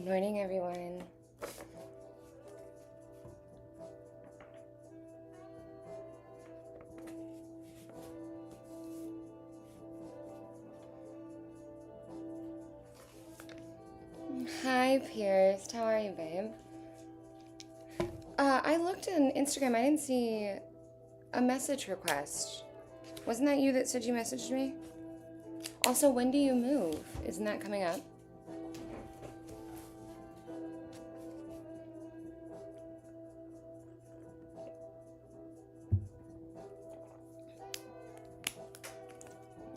Good morning, everyone. Hi, Pierce. How are you, babe? I looked on Instagram. I didn't see a message request. Wasn't that you that said you messaged me? Also, when do you move? Isn't that coming up?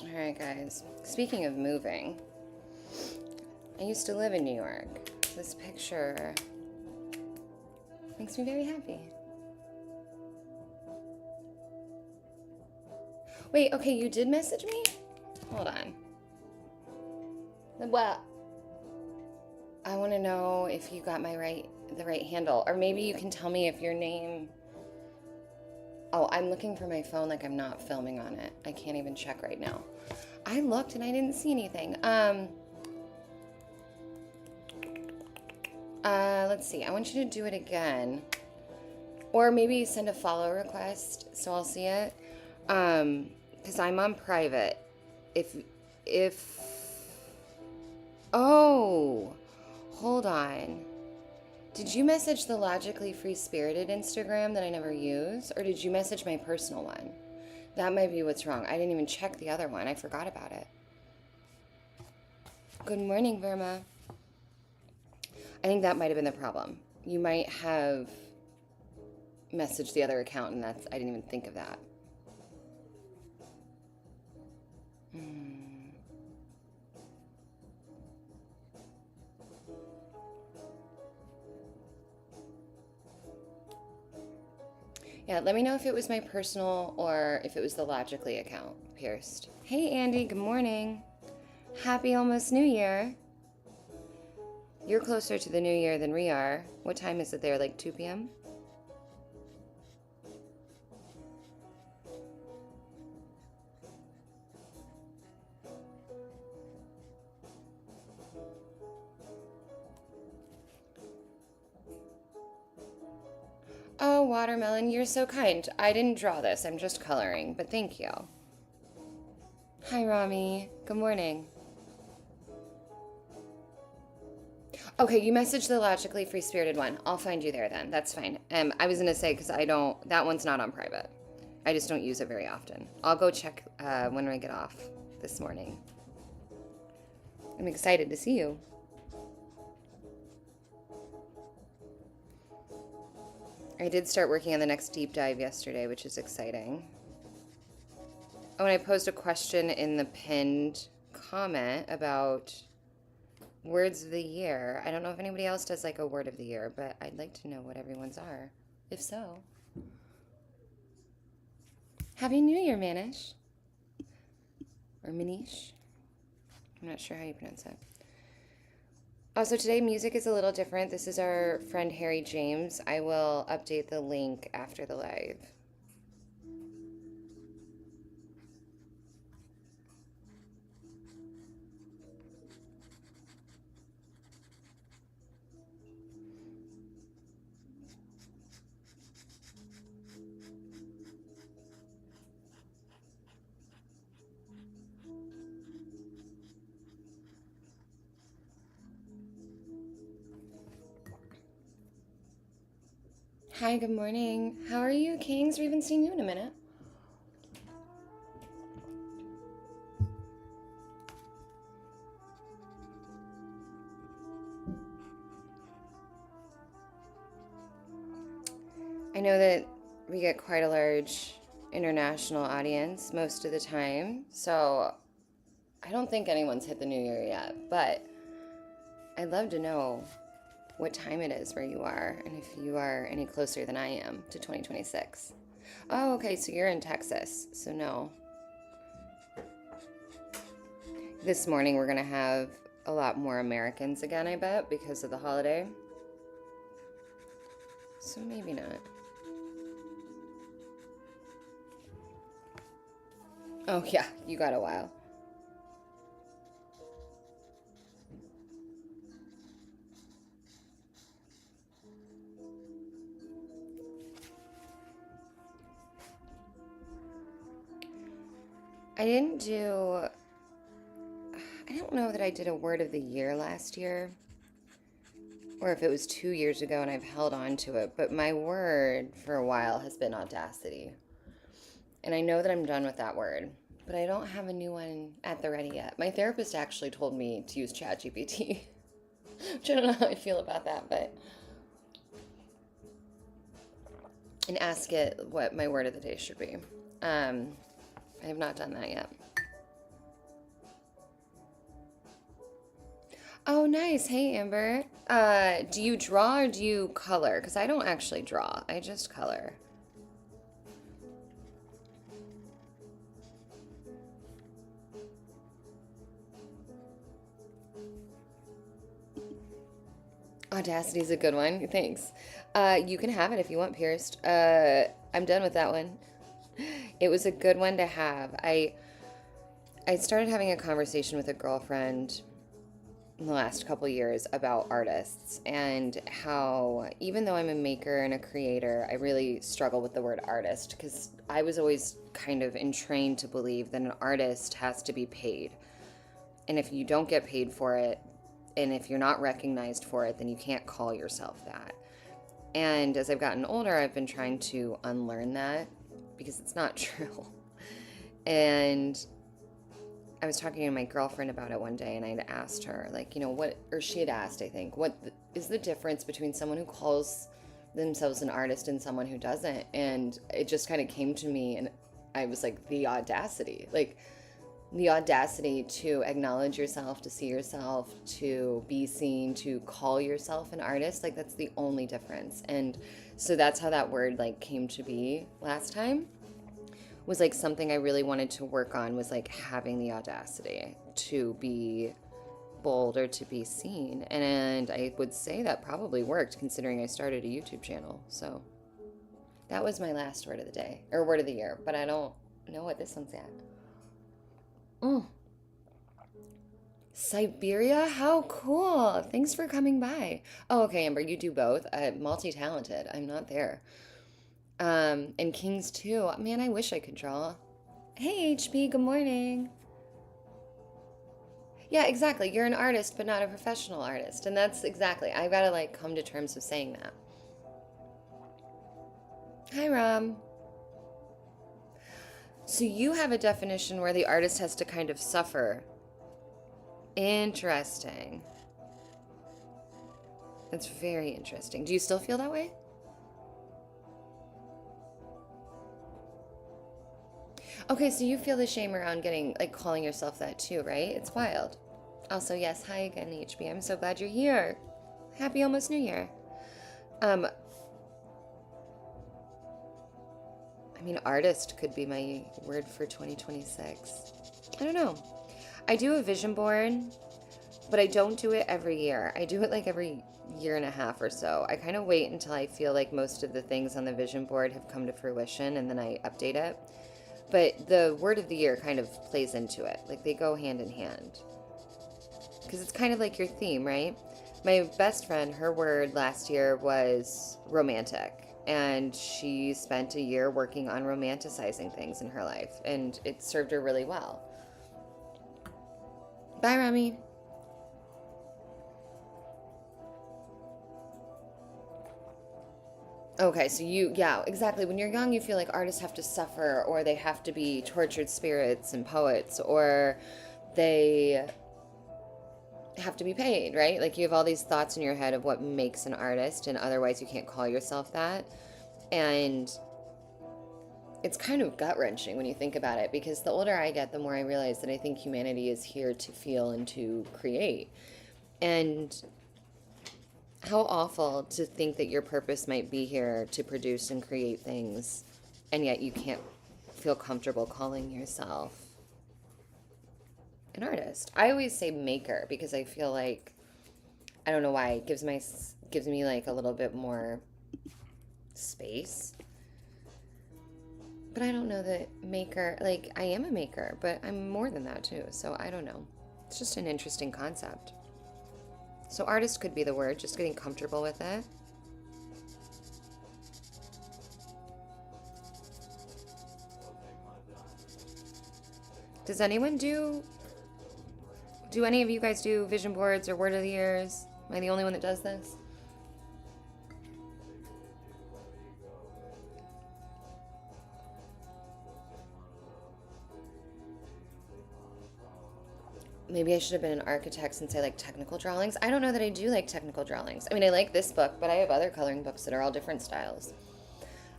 All right, guys. Speaking of moving, I used to live in New York. This picture makes me very happy. Wait, okay, you did message me? Hold on. Well, I want to know if you got the right handle, or maybe you can tell me if your name. Oh, I'm looking for my phone like I'm not filming on it. I can't even check right now. I looked and I didn't see anything. Let's see. I want you to do it again, or maybe send a follow request so I'll see it. Because I'm on private. If Oh, hold on. Did you message the Logically Free Spirited Instagram that I never use? Or did you message my personal one? That might be what's wrong. I didn't even check the other one. I forgot about it. Good morning, Verma. I think that might have been the problem. You might have messaged the other account, and I didn't even think of that. Yeah, let me know if it was my personal or if it was the Logically account, Pierced. Hey, Andy, good morning. Happy almost New Year. You're closer to the New Year than we are. What time is it there, like 2 p.m.? Oh, Watermelon, you're so kind. I didn't draw this, I'm just coloring, but thank you. Hi, Rami. Good morning. Okay, you messaged the Logically Free Spirited one. I'll find you there then. That's fine. I was going to say, because that one's not on private. I just don't use it very often. I'll go check when I get off this morning. I'm excited to see you. I did start working on the next deep dive yesterday, which is exciting. Oh, and I posed a question in the pinned comment about words of the year. I don't know if anybody else does like a word of the year, but I'd like to know what everyone's are. If so. Happy New Year, Manish. Or Manish. I'm not sure how you pronounce it. Also, today music is a little different. This is our friend Harry James. I will update the link after the live. Hi, good morning. How are you, Kings? We haven't seen you in a minute. I know that we get quite a large international audience most of the time, so I don't think anyone's hit the new year yet, but I'd love to know what time it is where you are, and if you are any closer than I am to 2026. Oh, okay, so you're in Texas, so no. This morning we're gonna have a lot more Americans again, I bet, because of the holiday. So maybe not. Oh yeah, you got a while. I didn't do, I don't know that I did a word of the year last year, or if it was 2 years ago and I've held on to it, but my word for a while has been audacity. And I know that I'm done with that word, but I don't have a new one at the ready yet. My therapist actually told me to use ChatGPT, which I don't know how I feel about that, but. And ask it what my word of the day should be. I have not done that yet. Oh, nice. Hey, Amber. Do you draw or do you color? Because I don't actually draw. I just color. Audacity is a good one. Thanks. You can have it if you want, Pierced. I'm done with that one. It was a good one to have. I started having a conversation with a girlfriend in the last couple years about artists and how even though I'm a maker and a creator, I really struggle with the word artist because I was always kind of entrained to believe that an artist has to be paid. And if you don't get paid for it, and if you're not recognized for it, then you can't call yourself that. And as I've gotten older, I've been trying to unlearn that because it's not true. And I was talking to my girlfriend about it one day, and I'd asked her, like, what, or she had asked, I think, what is the difference between someone who calls themselves an artist and someone who doesn't? And it just kind of came to me, and I was like, the audacity to acknowledge yourself, to see yourself, to be seen, to call yourself an artist. Like, that's the only difference. And so that's how that word, like, came to be last time. Was like something I really wanted to work on, was like having the audacity to be bold or to be seen. And I would say that probably worked considering I started a YouTube channel. So that was my last word of the day, or word of the year, but I don't know what this one's at. Siberia? How cool. Thanks for coming by. Oh, okay, Amber, you do both. Multi-talented. I'm not there. And Kings too. Man, I wish I could draw. Hey, HB, good morning. Yeah, exactly. You're an artist, but not a professional artist. And that's exactly, I've got to like come to terms with saying that. Hi, Ram. So you have a definition where the artist has to kind of suffer. Interesting. That's very interesting. Do you still feel that way? Okay, so you feel the shame around getting, like, calling yourself that too, right? It's wild. Also, yes, hi again, HB. I'm so glad you're here. Happy almost New Year. I mean, artist could be my word for 2026. I don't know. I do a vision board, but I don't do it every year. I do it like every year and a half or so. I kind of wait until I feel like most of the things on the vision board have come to fruition, and then I update it. But the word of the year kind of plays into it. Like, they go hand in hand. Because it's kind of like your theme, right? My best friend, her word last year was romantic. And she spent a year working on romanticizing things in her life. And it served her really well. Bye, Rami. Okay, so yeah, exactly. When you're young, you feel like artists have to suffer, or they have to be tortured spirits and poets, or they have to be paid, right? Like, you have all these thoughts in your head of what makes an artist, and otherwise you can't call yourself that. And it's kind of gut-wrenching when you think about it, because the older I get, the more I realize that I think humanity is here to feel and to create. And how awful to think that your purpose might be here to produce and create things, and yet you can't feel comfortable calling yourself an artist. I always say maker because I feel like, I don't know why, it gives me like a little bit more space. But I don't know that maker, like, I am a maker, but I'm more than that too. So I don't know. It's just an interesting concept. So artist could be the word, just getting comfortable with it. Does anyone do any of you guys do vision boards or word of the years? Am I the only one that does this? Maybe I should have been an architect since I like technical drawings. I don't know that I do like technical drawings. I mean, I like this book, but I have other coloring books that are all different styles.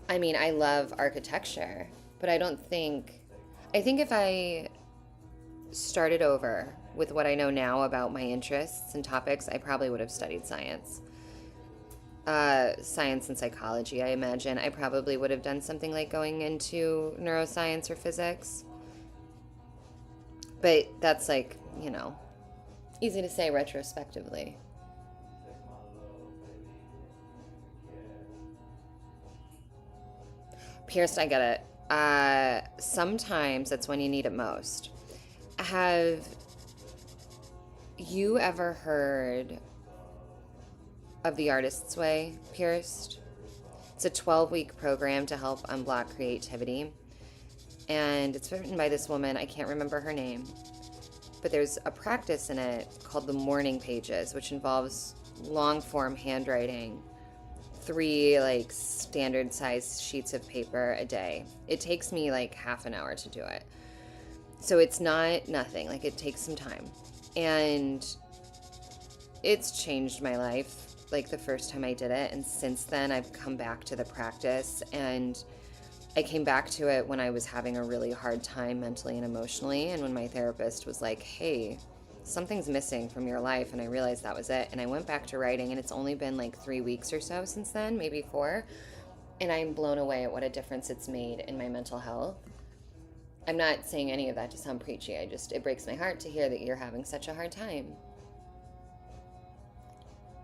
I mean, I love architecture, but I think if I started over with what I know now about my interests and topics, I probably would have studied science. Science and psychology, I imagine. I probably would have done something like going into neuroscience or physics. But that's like, easy to say retrospectively. Pierced, I get it. Sometimes that's when you need it most. Have you ever heard of The Artist's Way, Pierced? It's a 12-week program to help unblock creativity. And it's written by this woman, I can't remember her name, but there's a practice in it called the morning pages, which involves long-form handwriting, 3 like standard size sheets of paper a day. It takes me like half an hour to do it. So it's not nothing, like it takes some time. And it's changed my life, like the first time I did it. And since then I've come back to the practice, and I came back to it when I was having a really hard time mentally and emotionally, and when my therapist was like, hey, something's missing from your life, and I realized that was it. And I went back to writing, and it's only been like 3 weeks or so since then, maybe 4, and I'm blown away at what a difference it's made in my mental health. I'm not saying any of that to sound preachy. It breaks my heart to hear that you're having such a hard time.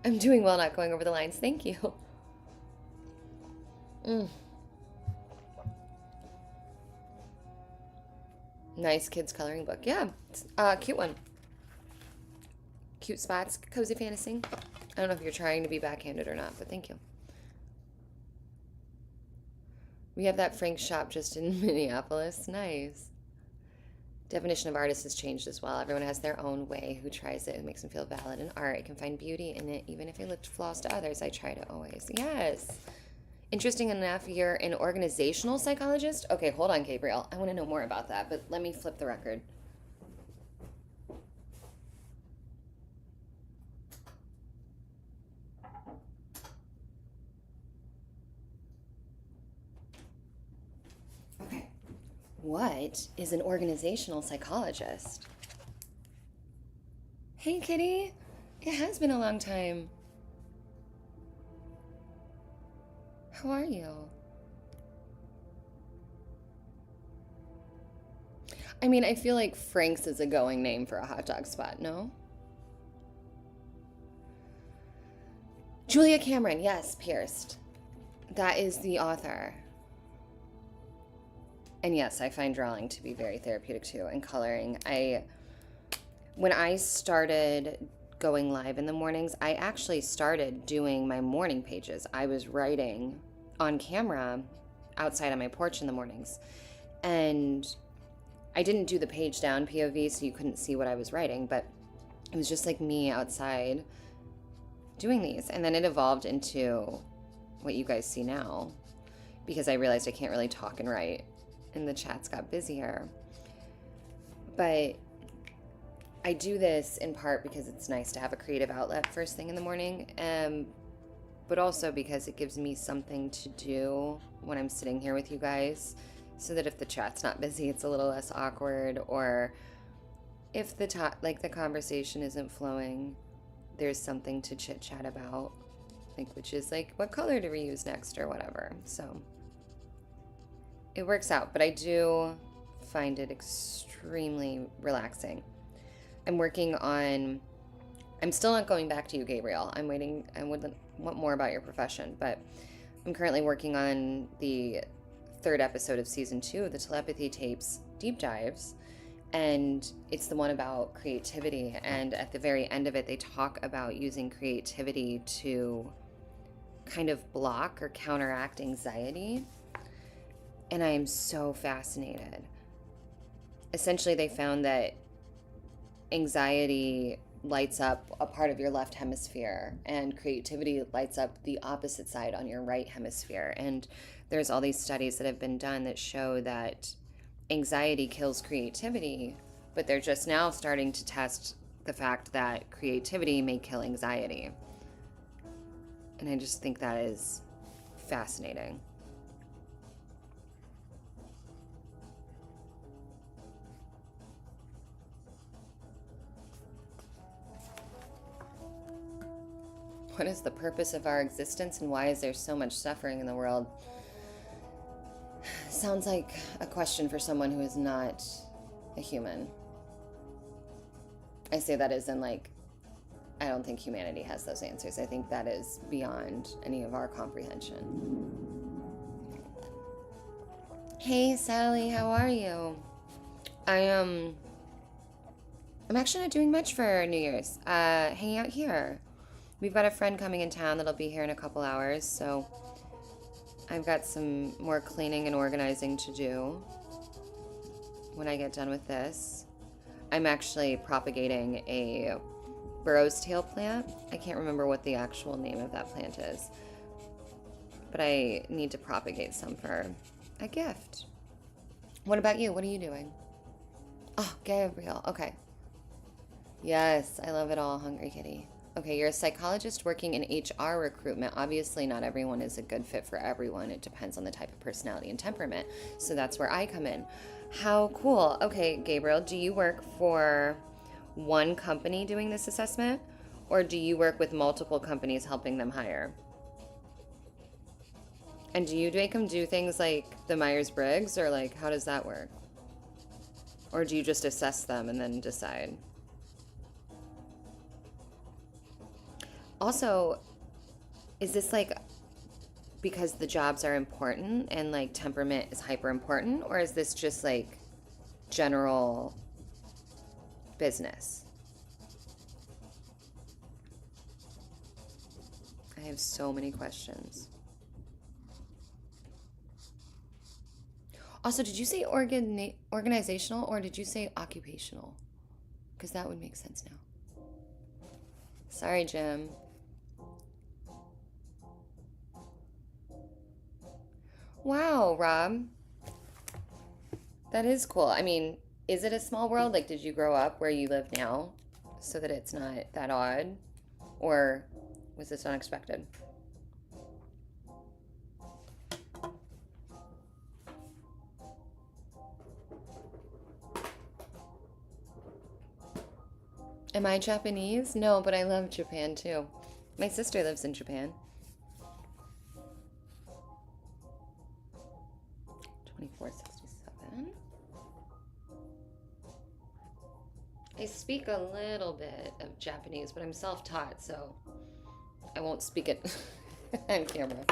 I'm doing well not going over the lines. Thank you. Nice kids coloring book. Yeah, it's a cute one. Cute spots, cozy fantasy. I don't know if you're trying to be backhanded or not, but thank you. We have that Frank shop just in Minneapolis. Nice. Definition of artist has changed as well. Everyone has their own way who tries it. It makes them feel valid in art. It can find beauty in it, even if it looked flaws to others. I try to always. Yes. Interesting enough, you're an organizational psychologist? Okay, hold on, Gabriel. I want to know more about that, but let me flip the record. Okay. What is an organizational psychologist? Hey, Kitty. It has been a long time. How are you? I mean, I feel like Frank's is a going name for a hot dog spot, no? Julia Cameron, yes, Pierced. That is the author. And yes, I find drawing to be very therapeutic too, and coloring. When I started going live in the mornings, I actually started doing my morning pages. I was writing on camera outside on my porch in the mornings. And I didn't do the page down POV, so you couldn't see what I was writing, but it was just like me outside doing these. And then it evolved into what you guys see now, because I realized I can't really talk and write, and the chats got busier. But I do this in part because it's nice to have a creative outlet first thing in the morning, but also because it gives me something to do when I'm sitting here with you guys, so that if the chat's not busy, it's a little less awkward, or if the conversation isn't flowing, there's something to chit chat about, which is like what color to reuse next or whatever. So it works out, but I do find it extremely relaxing. I'm still not going back to you, Gabriel. I'm waiting. I would want more about your profession, but I'm currently working on the 3rd episode of season 2 of the telepathy tapes deep dives, and it's the one about creativity. And at the very end of it, they talk about using creativity to kind of block or counteract anxiety. And I am so fascinated. essentially they found that anxiety lights up a part of your left hemisphere and creativity lights up the opposite side on your right hemisphere. And there's all these studies that have been done that show that anxiety kills creativity, but they're just now starting to test the fact that creativity may kill anxiety. And I just think that is fascinating. What is the purpose of our existence and why is there so much suffering in the world? Sounds like a question for someone who is not a human. I say that as in, like, I don't think humanity has those answers. I think that is beyond any of our comprehension. Hey, Sally, how are you? I'm actually not doing much for New Year's. Hanging out here. We've got a friend coming in town that'll be here in a couple hours, so I've got some more cleaning and organizing to do when I get done with this. I'm actually propagating a burro's tail plant. I can't remember what the actual name of that plant is, but I need to propagate some for a gift. What about you? What are you doing? Oh, Gabriel. Okay. Yes, I love it all, Hungry Kitty. Okay, you're a psychologist working in HR recruitment. Obviously, not everyone is a good fit for everyone. It depends on the type of personality and temperament. So that's where I come in. How cool. Okay, Gabriel, do you work for one company doing this assessment? Or do you work with multiple companies helping them hire? And do you make them do things like the Myers-Briggs, or like how does that work? Or do you just assess them and then decide? Also, is this like because the jobs are important and like temperament is hyper important, or is this just like general business? I have so many questions. Also, did you say organizational or did you say occupational? Because that would make sense now. Sorry, Jim. Wow, Rob. That is cool. I mean, is it a small world? Like, did you grow up where you live now so that it's not that odd? Or was this unexpected? Am I Japanese? No, but I love Japan too. My sister lives in Japan. 2467. I speak a little bit of Japanese, but I'm self-taught, so I won't speak it on camera.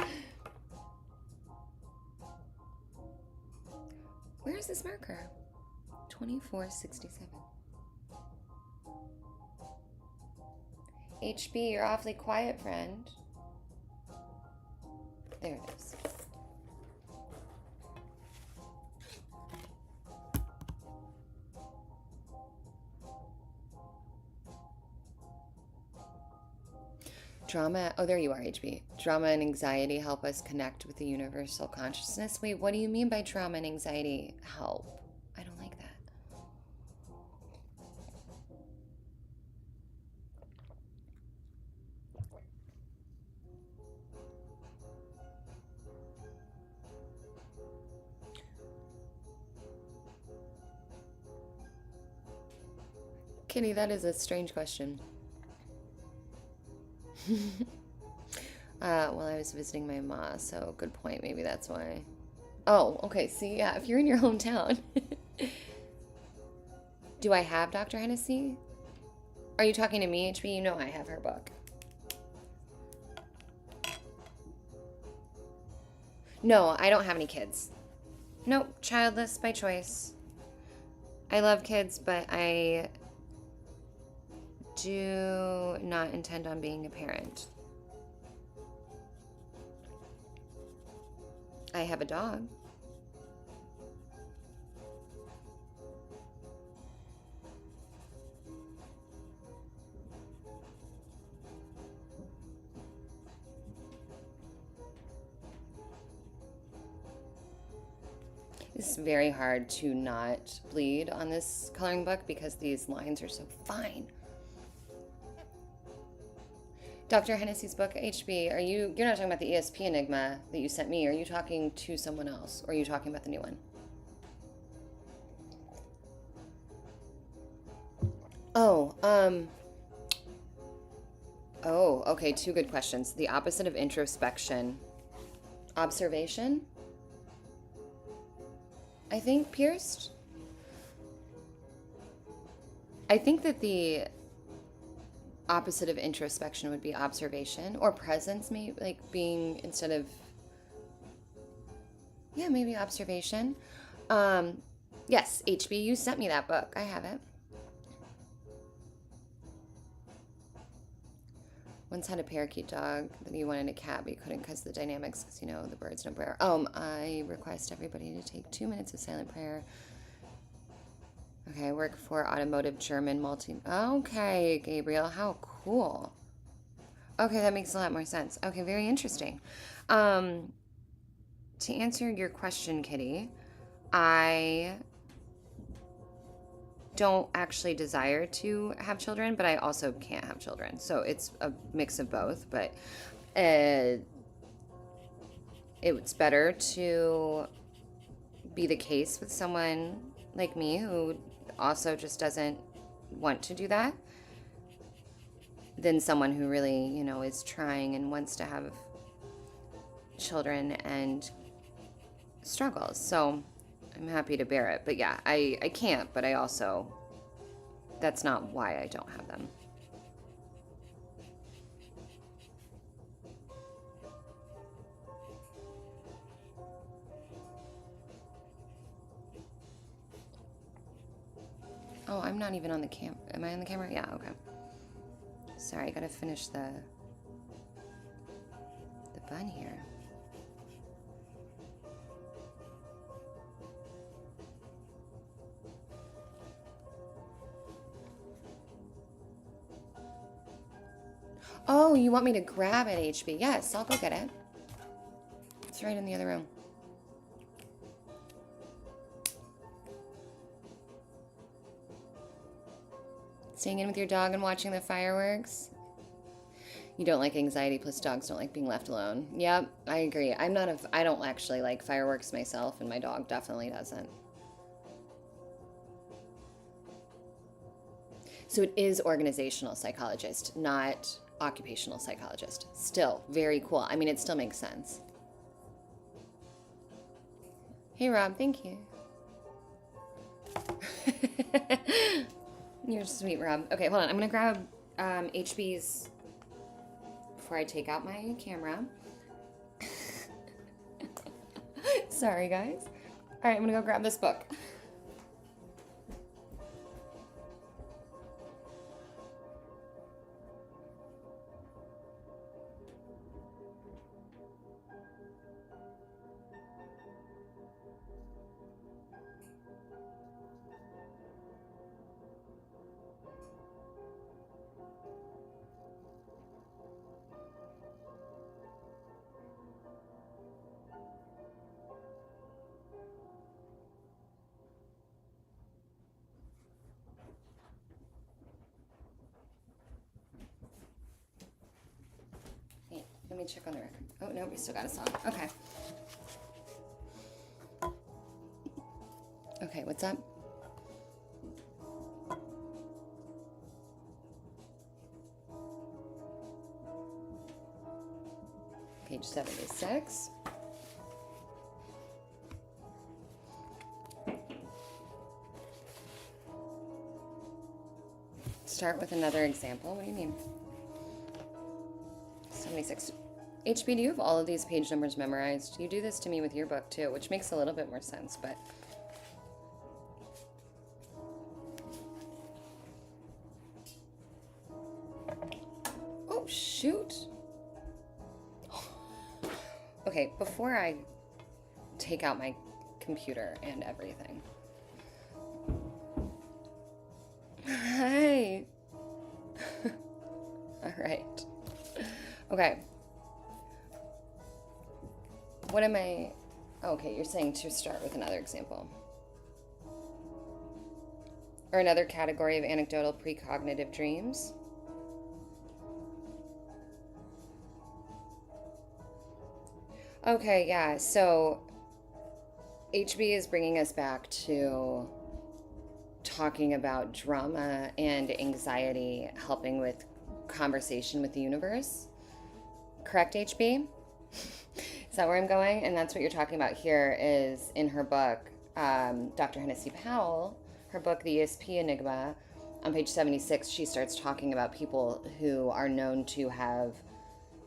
Where is this marker? 2467. HB, you're awfully quiet, friend. There it is. Drama, oh, there you are, HB. Drama and anxiety help us connect with the universal consciousness. Wait, what do you mean by drama and anxiety help? I don't like that. Kitty, that is a strange question. Well, I was visiting my ma, so good point. Maybe that's why. Oh, okay. See, yeah, if you're in your hometown. Do I have Dr. Hennessy? Are you talking to me, HB? You know I have her book. No, I don't have any kids. Nope, childless by choice. I love kids, but I do not intend on being a parent. I have a dog. It's very hard to not bleed on this coloring book because these lines are so fine. Dr. Hennessy's book, HB, you're not talking about the ESP Enigma that you sent me. Are you talking to someone else? Or are you talking about the new one? Oh, okay, two good questions. The opposite of introspection. Observation? I think pierced. I think that the opposite of introspection would be observation or presence, maybe, like being instead of, yeah, maybe observation. Yes, HB, you sent me that book. I have it. Once had a parakeet dog that he wanted a cat, but he couldn't because of the dynamics, because, you know, the birds don't prayer. I request everybody to take 2 minutes of silent prayer. Okay, I work for automotive German Okay, Gabriel, how cool. Okay, that makes a lot more sense. Okay, very interesting. To answer your question, Kitty, I don't actually desire to have children, but I also can't have children. So it's a mix of both, but it's better to be the case with someone like me who also just doesn't want to do that than someone who really, you know, is trying and wants to have children and struggles. So I'm happy to bear it. But yeah, I can't, but I also, that's not why I don't have them. Oh, I'm not even on the cam. Am I on the camera? Yeah, okay. Sorry, I gotta finish the bun here. Oh, you want me to grab it, HB? Yes, I'll go get it. It's right in the other room. Staying in with your dog and watching the fireworks? You don't like anxiety, plus dogs don't like being left alone. Yep, I agree. I don't actually like fireworks myself, and my dog definitely doesn't. So it is organizational psychologist, not occupational psychologist. Still, very cool. I mean, it still makes sense. Hey, Rob, thank you. You're sweet, Rob. Okay, hold on. I'm going to grab HB's before I take out my camera. Sorry, guys. All right, I'm going to go grab this book. Let me check on the record. Oh, no, we still got a song. Okay. Okay, what's up? Page 76. Start with another example. What do you mean? 76. HB, do you have all of these page numbers memorized? You do this to me with your book too, which makes a little bit more sense, but... Oh, shoot. Okay, before I take out my computer and everything. Hi. All right. Okay. What am I... Okay, you're saying to start with another example. Or another category of anecdotal precognitive dreams. Okay, yeah. So HB is bringing us back to talking about drama and anxiety helping with conversation with the universe. Correct, HB? Is that where I'm going? And that's what you're talking about here is in her book, Dr. Hennessy Powell, her book, The ESP Enigma, on page 76, she starts talking about people who are known to have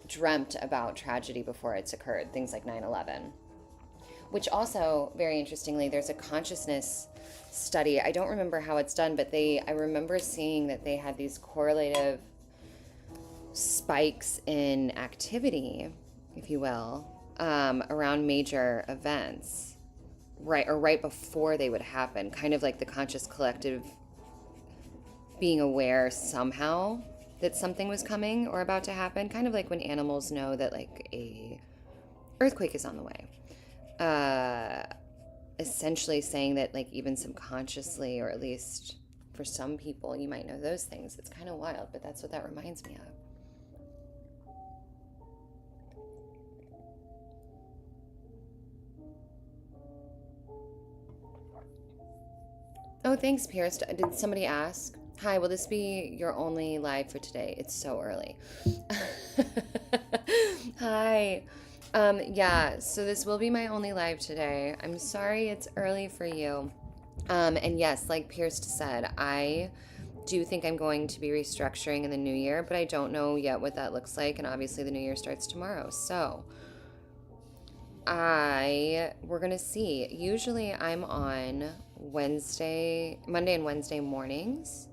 dreamt about tragedy before it's occurred, things like 9/11. Which also, very interestingly, there's a consciousness study. I don't remember how it's done, but I remember seeing that they had these correlative spikes in activity, if you will, around major events, right before they would happen, kind of like the conscious collective being aware somehow that something was coming or about to happen, kind of like when animals know that like a earthquake is on the way. Essentially saying that like even subconsciously, or at least for some people, you might know those things. It's kind of wild, but that's what that reminds me of. Oh, thanks, Pierce. Did somebody ask? Hi, will this be your only live for today? It's so early. Hi. Yeah, so this will be my only live today. I'm sorry it's early for you. And yes, like Pierce said, I do think I'm going to be restructuring in the new year, but I don't know yet what that looks like. And obviously the new year starts tomorrow. So we're going to see. Usually I'm on Monday and Wednesday mornings.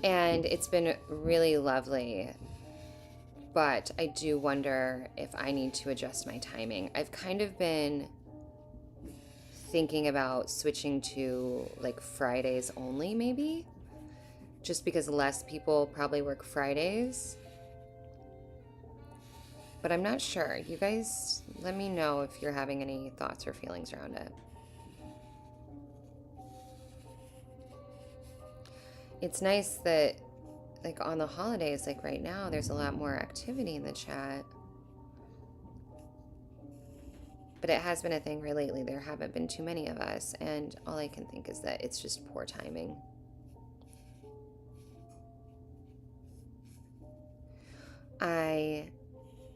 And it's been really lovely. But I do wonder if I need to adjust my timing. I've kind of been thinking about switching to like Fridays only, maybe. Just because less people probably work Fridays. But I'm not sure. You guys let me know if you're having any thoughts or feelings around it. It's nice that like on the holidays, like right now, there's a lot more activity in the chat. But it has been a thing where lately there haven't been too many of us, and all I can think is that it's just poor timing. I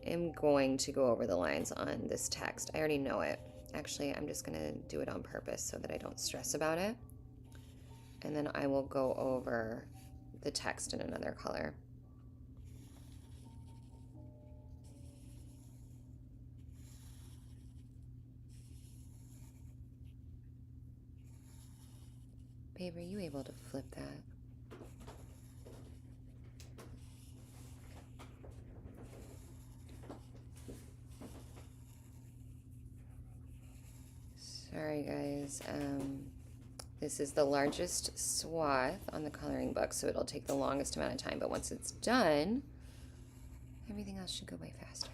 am going to go over the lines on this text. I already know it. Actually, I'm just going to do it on purpose so that I don't stress about it. And then I will go over the text in another color. Babe, are you able to flip that? Sorry, guys. This is the largest swath on the coloring book, so it'll take the longest amount of time. But once it's done, everything else should go way faster.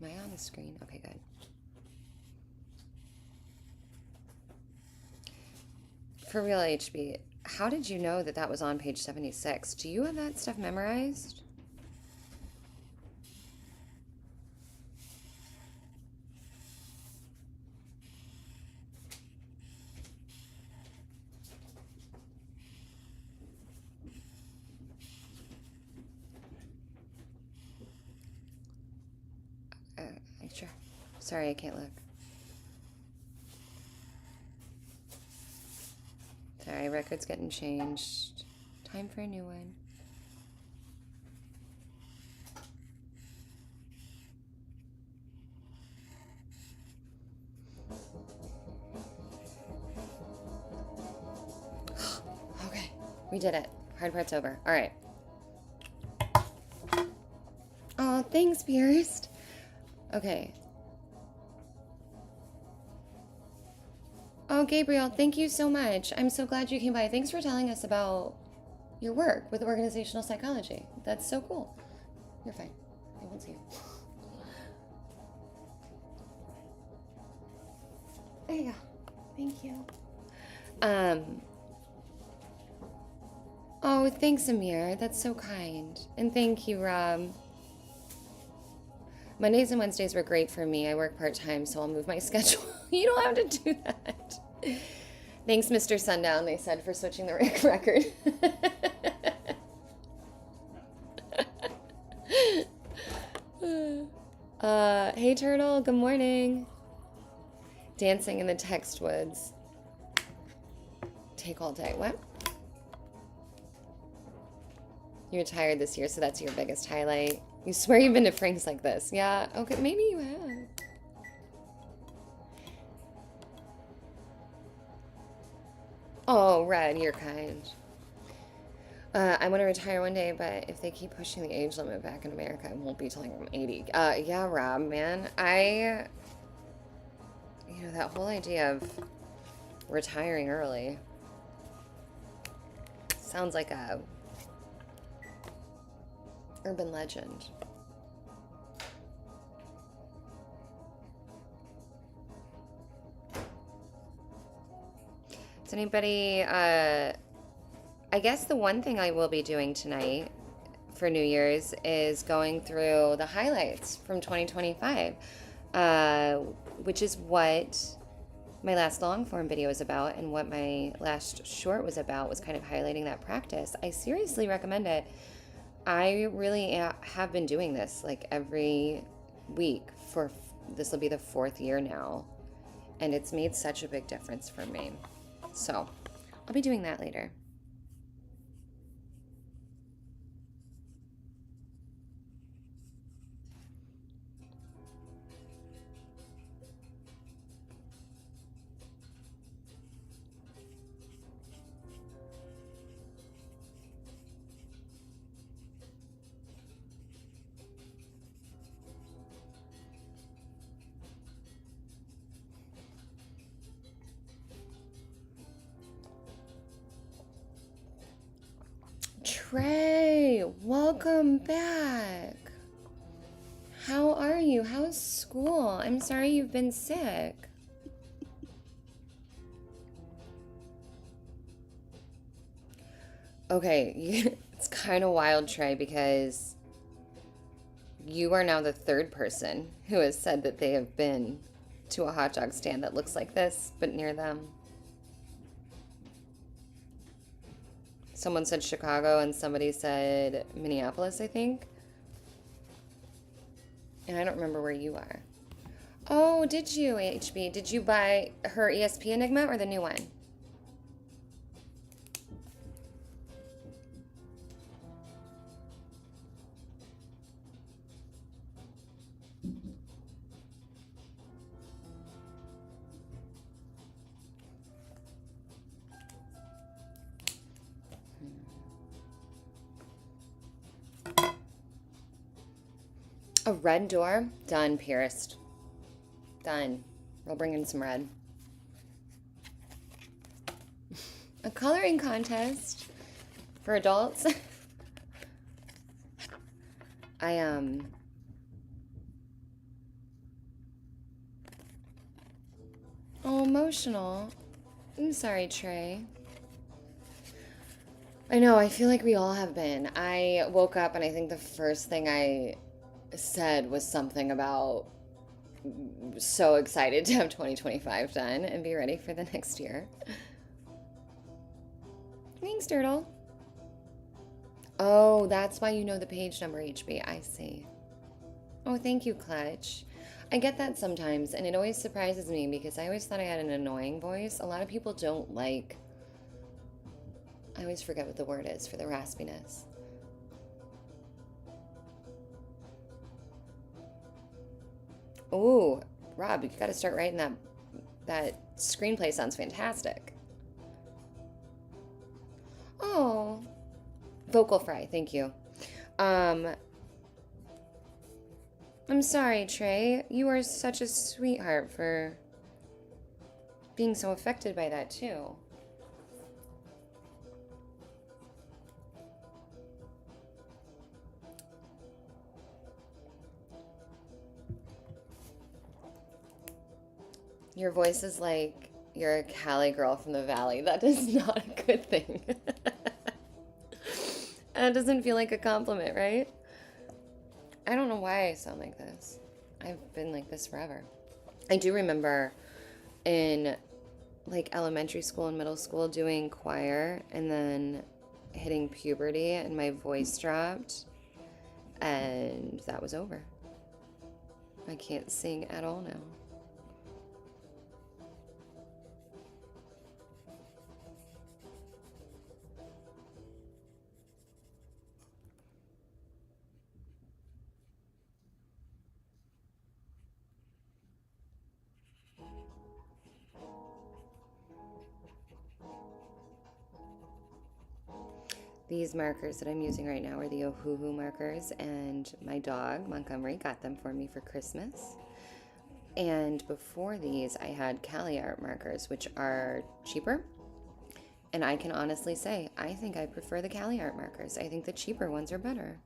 Am I on the screen? Okay, good. For real, HB, how did you know that that was on page 76? Do you have that stuff memorized? Sure. Sorry, I can't look. Sorry, record's getting changed. Time for a new one. Okay, we did it. Hard part's over. All right. Oh, thanks, Pierce. Okay. Oh, Gabriel, thank you so much. I'm so glad you came by. Thanks for telling us about your work with organizational psychology. That's so cool. You're fine. I won't see you. There you go. Thank you. Oh, thanks, Amir. That's so kind. And thank you, Rob. Mondays and Wednesdays were great for me. I work part-time, so I'll move my schedule. You don't have to do that. Thanks, Mr. Sundown, they said, for switching the record. Hey, Turtle. Good morning. Dancing in the text woods. Take all day. What? You retired this year, so that's your biggest highlight. You swear you've been to Frank's like this. Yeah, okay, maybe you have. Oh, Red, you're kind. I want to retire one day, but if they keep pushing the age limit back in America, I won't be till like I'm 80. Yeah, Rob, man. You know, that whole idea of retiring early sounds like a urban legend. Does anybody, I guess the one thing I will be doing tonight for New Year's is going through the highlights from 2025, which is what my last long form video is about, and what my last short was about, was kind of highlighting that practice. I seriously recommend it. I really have been doing this like every week for, this will be the 4th year now, and it's made such a big difference for me. So I'll be doing that later. Trey, welcome back. How are you? How's school? I'm sorry you've been sick. Okay, it's kind of wild, Trey, because you are now the 3rd person who has said that they have been to a hot dog stand that looks like this, but near them. Someone said Chicago and somebody said Minneapolis, I think. And I don't remember where you are. Oh, did you, HB? Did you buy her ESP Enigma or the new one? A red door? Done, pierced. Done. We'll bring in some red. A coloring contest for adults. Oh, emotional. I'm sorry, Trey. I know, I feel like we all have been. I woke up and I think the first thing I said was something about so excited to have 2025 done and be ready for the next year. Thanks, Turtle. Oh, that's why you know the page number, HB. I see. Oh, thank you, Clutch. I get that sometimes, and it always surprises me because I always thought I had an annoying voice. A lot of people don't like... I always forget what the word is for the raspiness. Ooh, Rob, you gotta start writing that. That screenplay sounds fantastic. Oh, vocal fry, thank you. I'm sorry, Trey. You are such a sweetheart for being so affected by that too. Your voice is like you're a Cali girl from the valley. That is not a good thing. And it doesn't feel like a compliment, right? I don't know why I sound like this. I've been like this forever. I do remember in like elementary school and middle school doing choir and then hitting puberty and my voice dropped and that was over. I can't sing at all now. These markers that I'm using right now are the Ohuhu markers, and my dog, Montgomery, got them for me for Christmas. And before these, I had Cali art markers, which are cheaper. And I can honestly say, I think I prefer the Cali art markers. I think the cheaper ones are better.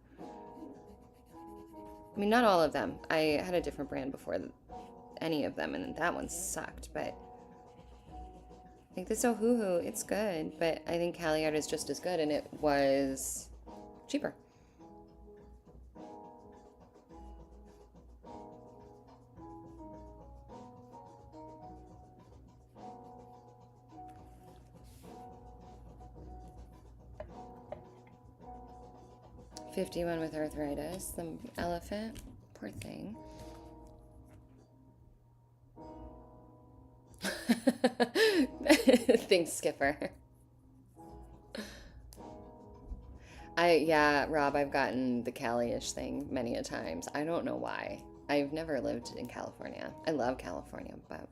I mean, not all of them. I had a different brand before any of them, and that one sucked, but I think this Ohuhu, it's good, but I think Cali art is just as good, and it was cheaper. $51 with arthritis, the elephant, poor thing. Thanks, Skipper. Yeah, Rob, I've gotten the Cali-ish thing many a times. I don't know why. I've never lived in California. I love California, but...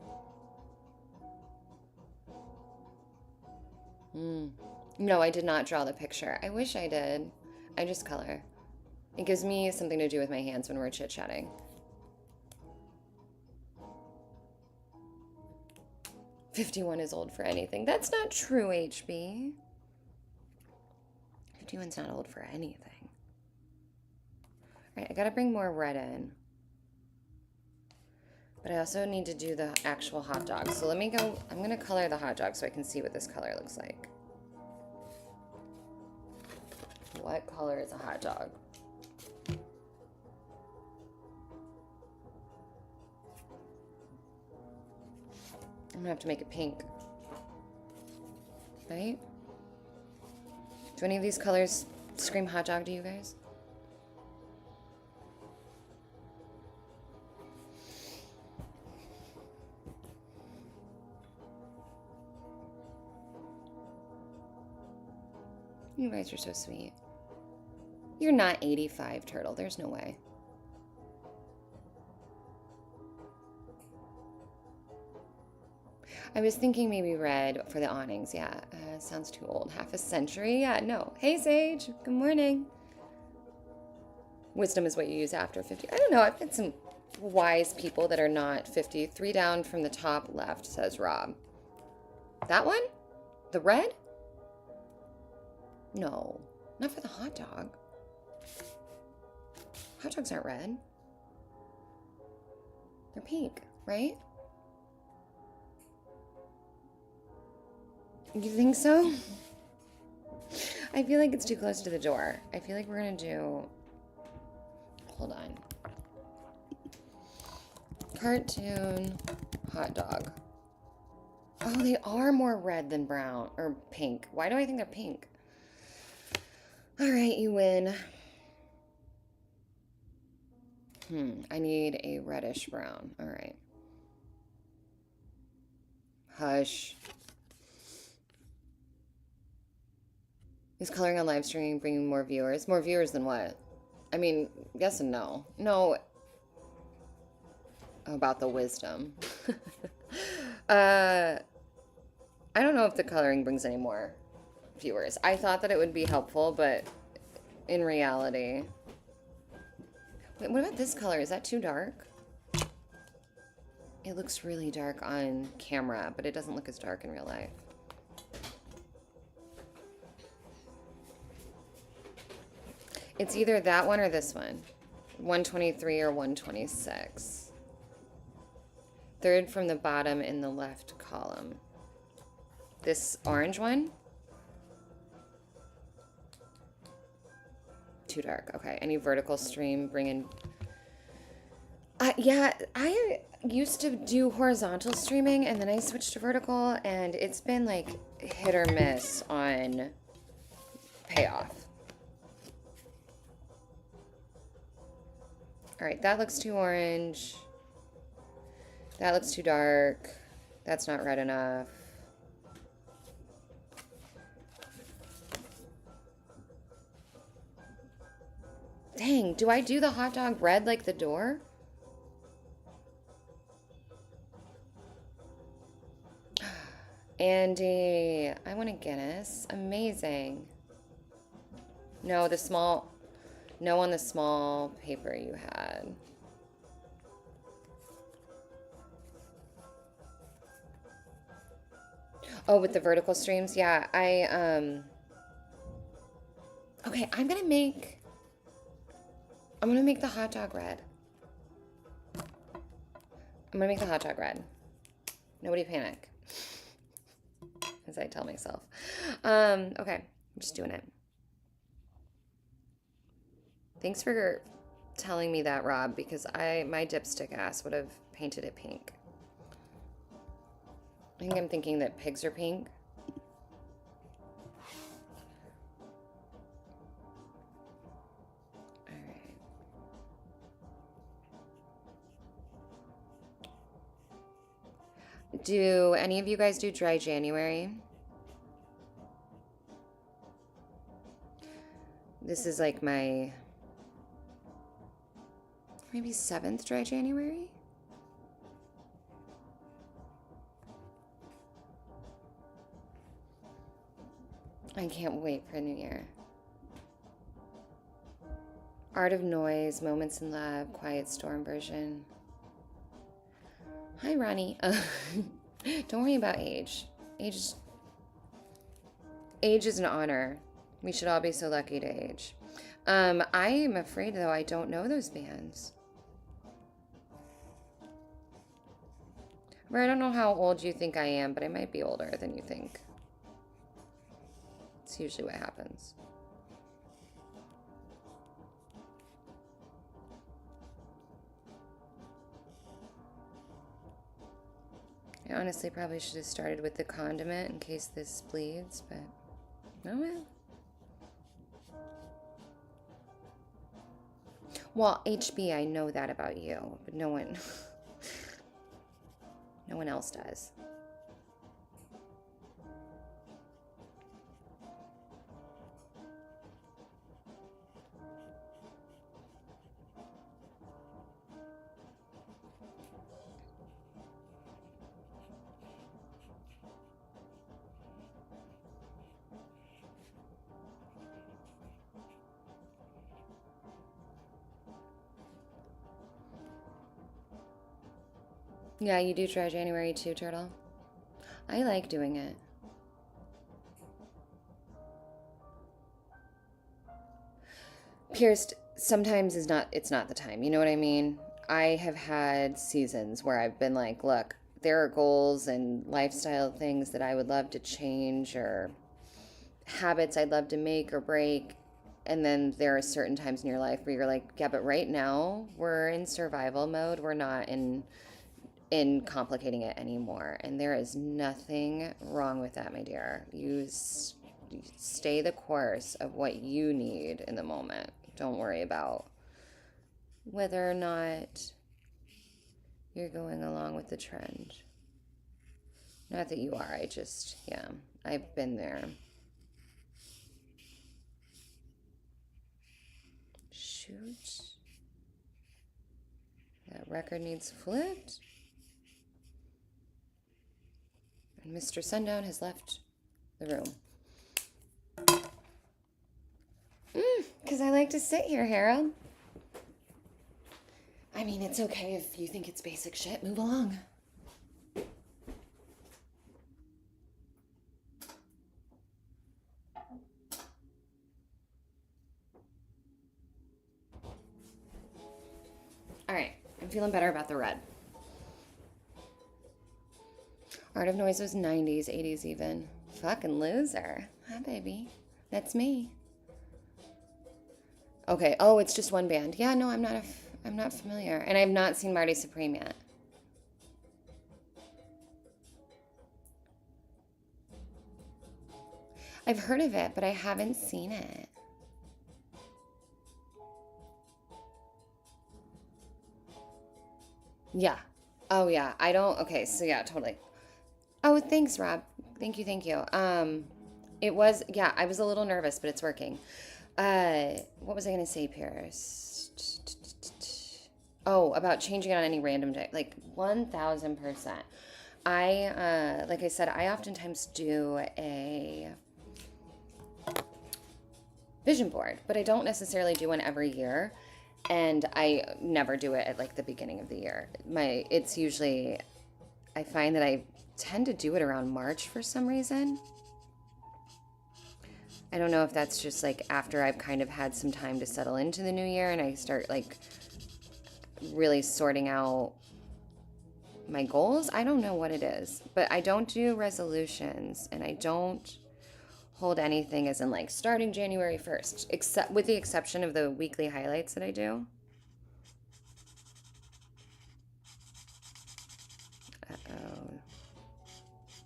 No, I did not draw the picture. I wish I did. I just color. It gives me something to do with my hands when we're chit-chatting. 51 is old for anything. That's not true, HB. 51's not old for anything. All right, I gotta bring more red in. But I also need to do the actual hot dog. So let me go, I'm gonna color the hot dog so I can see what this color looks like. What color is a hot dog? I'm gonna have to make it pink. Right? Do any of these colors scream hot dog to you guys? You guys are so sweet. You're not 85, Turtle. There's no way. I was thinking maybe red for the awnings. Yeah, sounds too old. Half a century? Yeah, no. Hey, Sage. Good morning. Wisdom is what you use after 50. I don't know. I've met some wise people that are not 50. 3 down from the top left, says Rob. That one? The red? No, not for the hot dog. Hot dogs aren't red. They're pink, right? You think so? I feel like it's too close to the door. I feel like we're gonna do... Hold on. Cartoon hot dog. Oh, they are more red than brown or pink. Why do I think they're pink? All right, you win. I need a reddish brown. All right. Hush. Is coloring on live streaming bringing more viewers? More viewers than what? I mean, yes and no. No. About the wisdom. I don't know if the coloring brings any more viewers. I thought that it would be helpful, but in reality... Wait, what about this color? Is that too dark? It looks really dark on camera, but it doesn't look as dark in real life. It's either that one or this one. 123 or 126. Third from the bottom in the left column. This orange one? Too dark. Okay, any vertical stream, bring in... yeah, I used to do horizontal streaming and then I switched to vertical and it's been like hit or miss on payoff. All right, that looks too orange. That looks too dark. That's not red enough. Dang, do I do the hot dog red like the door? Andy, I want a Guinness. Amazing. No, the small... No on the small paper you had. Oh, with the vertical streams? Yeah, okay, I'm gonna make the hot dog red. I'm gonna make the hot dog red. Nobody panic. As I tell myself. Okay, I'm just doing it. Thanks for telling me that, Rob, because my dipstick ass would have painted it pink. I think I'm thinking that pigs are pink. All right. Do any of you guys do dry January? This is like my maybe 7th dry January? I can't wait for New Year. Art of Noise, Moments in Love, Quiet Storm version. Hi, Ronnie. Don't worry about age. Age is an honor. We should all be so lucky to age. I am afraid, though, I don't know those bands. I don't know how old you think I am, but I might be older than you think. It's usually what happens. I honestly probably should have started with the condiment in case this bleeds, but oh well. Well, HB, I know that about you, but no one else does. Yeah, you do try January too, Turtle. I like doing it. Pierced sometimes it's not the time. You know what I mean? I have had seasons where I've been like, look, there are goals and lifestyle things that I would love to change or habits I'd love to make or break. And then there are certain times in your life where you're like, yeah, but right now we're in survival mode. We're not in complicating it anymore. And there is nothing wrong with that, my dear. You stay the course of what you need in the moment. Don't worry about whether or not you're going along with the trend. Not that you are, yeah, I've been there. Shoot. That record needs flipped. And Mr. Sundown has left the room. Because I like to sit here, Harold. I mean, it's okay if you think it's basic shit. Move along. All right, I'm feeling better about the red. Art of Noise was 90s, 80s even. Fucking loser. Hi, baby. That's me. Okay. Oh, it's just one band. Yeah, no, I'm not familiar, and I've not seen Marty Supreme yet. I've heard of it, but I haven't seen it. Yeah. Oh, yeah. I don't. Okay, so yeah, totally. Oh, thanks, Rob. Thank you, thank you. It was, yeah, I was a little nervous, but it's working. What was I gonna say, Paris? Oh, about changing it on any random day, like 1000%. Like I said, I oftentimes do a vision board, but I don't necessarily do one every year, and I never do it at like the beginning of the year. It's usually, I find that I tend to do it around March for some reason. I don't know if that's just like after I've kind of had some time to settle into the new year and I start like really sorting out my goals. I don't know what it is, but I don't do resolutions, and I don't hold anything as in like starting January 1st, except with the exception of the weekly highlights that I do. Uh-oh.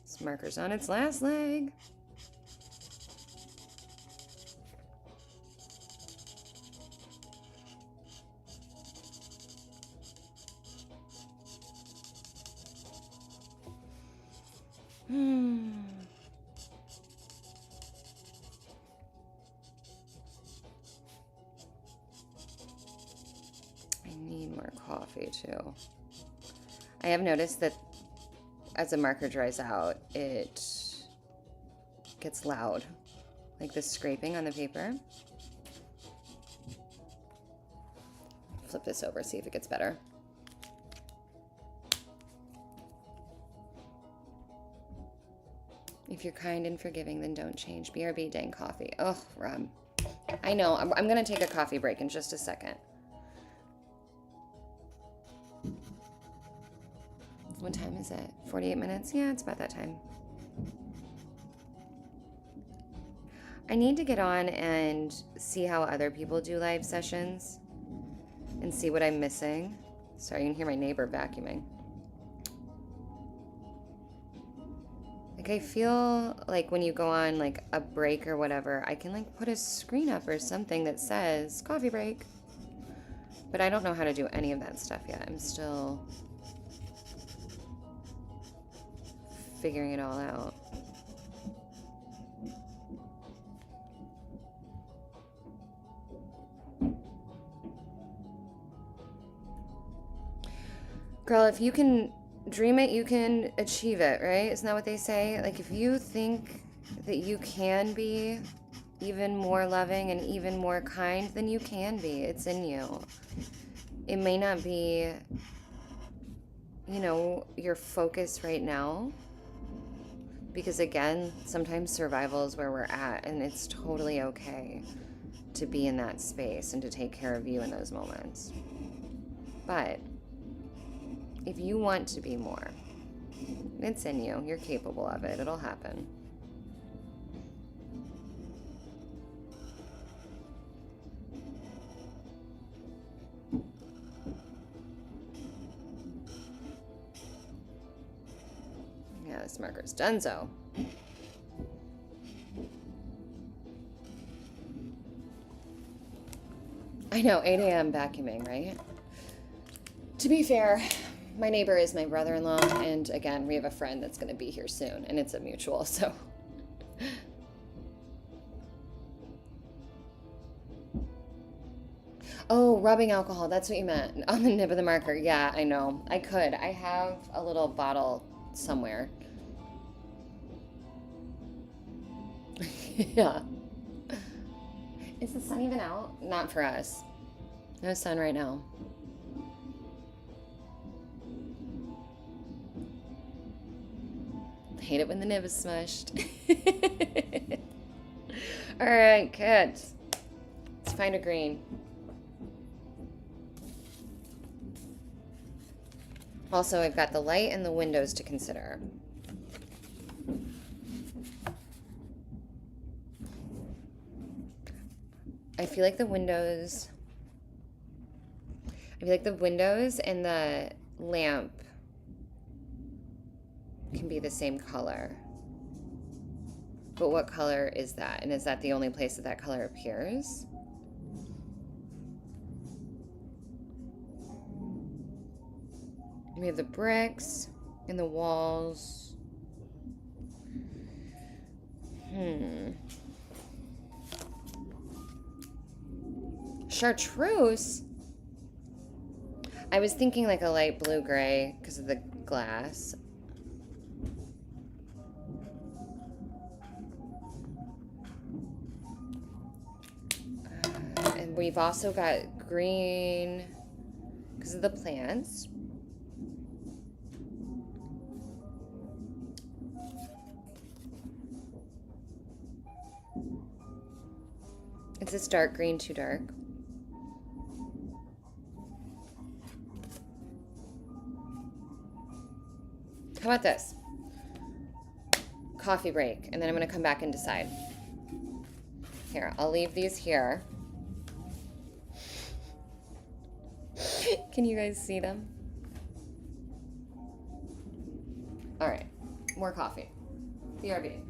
This marker's on its last leg. I need more coffee too. I have noticed that as a marker dries out, it gets loud, like the scraping on the paper. Flip this over, see if it gets better. If you're kind and forgiving, then don't change. BRB, dang coffee. Oh, Rob. I know. I'm going to take a coffee break in just a second. What time is it? 48 minutes? Yeah, it's about that time. I need to get on and see how other people do live sessions and see what I'm missing. Sorry, you can hear my neighbor vacuuming. Like, I feel like when you go on like a break or whatever, I can like put a screen up or something that says coffee break. But I don't know how to do any of that stuff yet. I'm still figuring it all out. Girl, if you can dream it, you can achieve it, right? Isn't that what they say? Like, if you think that you can be even more loving and even more kind, then you can be. It's in you. It may not be, you know, your focus right now, because again, sometimes survival is where we're at, and it's totally okay to be in that space and to take care of you in those moments. But if you want to be more, it's in you. You're capable of it. It'll happen. Yeah, this marker's donezo. I know, 8 a.m. vacuuming, right? To be fair, my neighbor is my brother-in-law, and again, we have a friend that's going to be here soon, and it's a mutual, so. Oh, rubbing alcohol, that's what you meant. On the nib of the marker. Yeah, I know. I could. I have a little bottle somewhere. Yeah. Is the sun even out? Not for us. No sun right now. Hate it when the nib is smushed. All right, kids. Let's find a green. Also, I've got the light and the windows to consider. I feel like the windows and the lamp can be the same color. But what color is that? And is that the only place that that color appears? We have the bricks and the walls. Chartreuse? I was thinking like a light blue-gray because of the glass. And we've also got green because of the plants. Is this dark green too dark? How about this? Coffee break, and then I'm going to come back and decide. Here, I'll leave these here. Can you guys see them? All right, more coffee. BRB.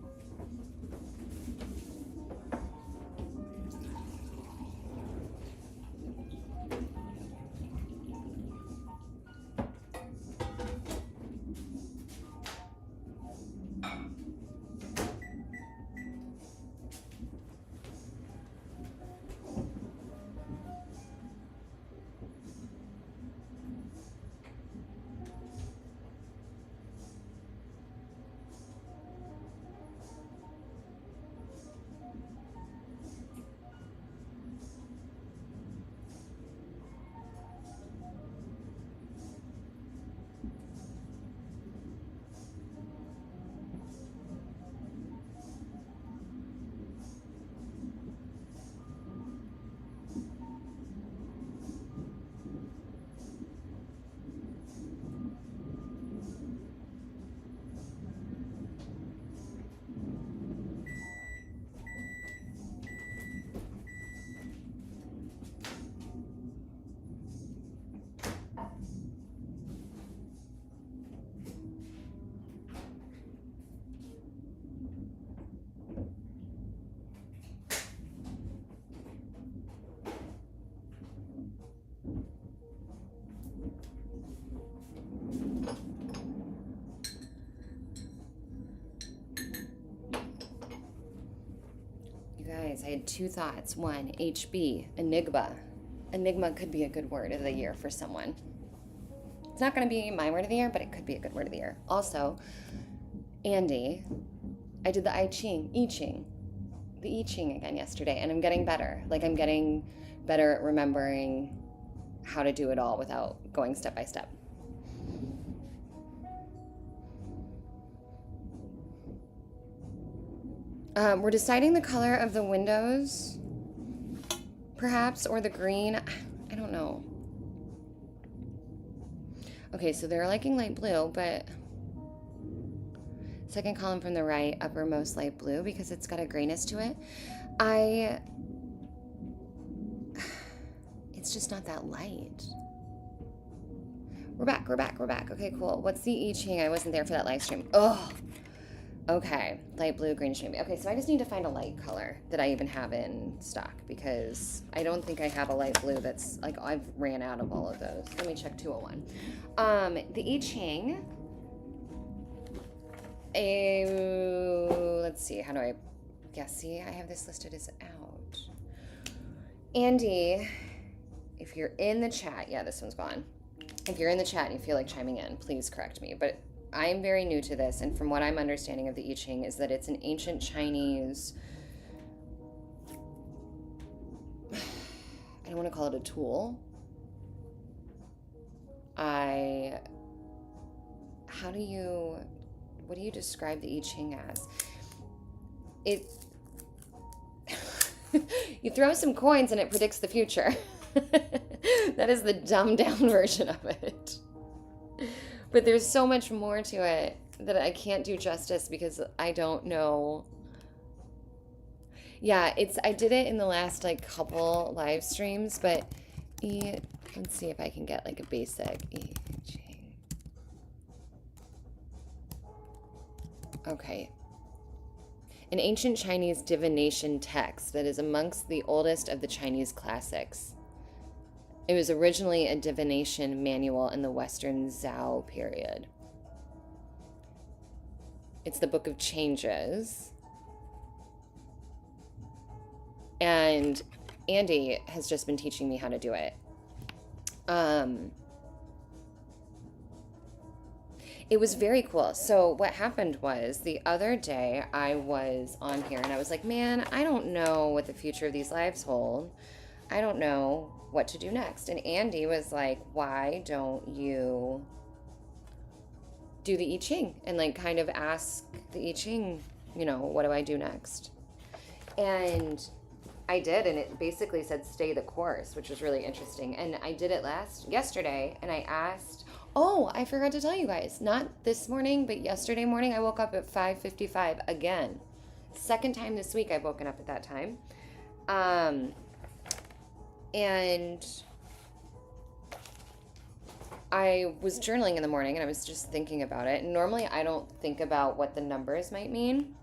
Guys, I had two thoughts. One, HB, Enigma. Enigma could be a good word of the year for someone. It's not going to be my word of the year, but it could be a good word of the year. Also, Andy, I did the I Ching again yesterday, and I'm getting better. Like, I'm getting better at remembering how to do it all without going step by step. We're deciding the color of the windows, perhaps, or the green. I don't know. Okay, so they're liking light blue, but second column from the right, uppermost light blue, because it's got a grayness to it. It's just not that light. We're back. Okay, cool. What's the I Ching? I wasn't there for that live stream. Oh. Okay, light blue, green shade. Okay, so I just need to find a light color that I even have in stock, because I don't think I have a light blue that's, like, I've ran out of all of those. Let me check 201. The I Ching, let's see, how do I, yeah, see, I have this listed as out. Andy, if you're in the chat, yeah, this one's gone. If you're in the chat and you feel like chiming in, please correct me, but I'm very new to this, and from what I'm understanding of the I Ching is that it's an ancient Chinese, I don't want to call it a tool. What do you describe the I Ching as? You throw some coins and it predicts the future. That is the dumbed down version of it. But there's so much more to it that I can't do justice because I don't know. Yeah, I did it in the last like couple live streams, but let's see if I can get like a basic I Ching. Okay. An ancient Chinese divination text that is amongst the oldest of the Chinese classics. It was originally a divination manual in the Western Zhou period. It's the Book of Changes. And Andy has just been teaching me how to do it. It was very cool. So what happened was the other day I was on here and I was like, man, I don't know what the future of these lives hold. I don't know what to do next. And Andy was like, why don't you do the I Ching and like kind of ask the I Ching, what do I do next? And I did, and it basically said stay the course, which was really interesting. And I did it yesterday, and I asked, I forgot to tell you guys, not this morning, but yesterday morning, I woke up at 5:55 again. Second time this week I've woken up at that time. And I was journaling in the morning, and I was just thinking about it. And normally I don't think about what the numbers might mean.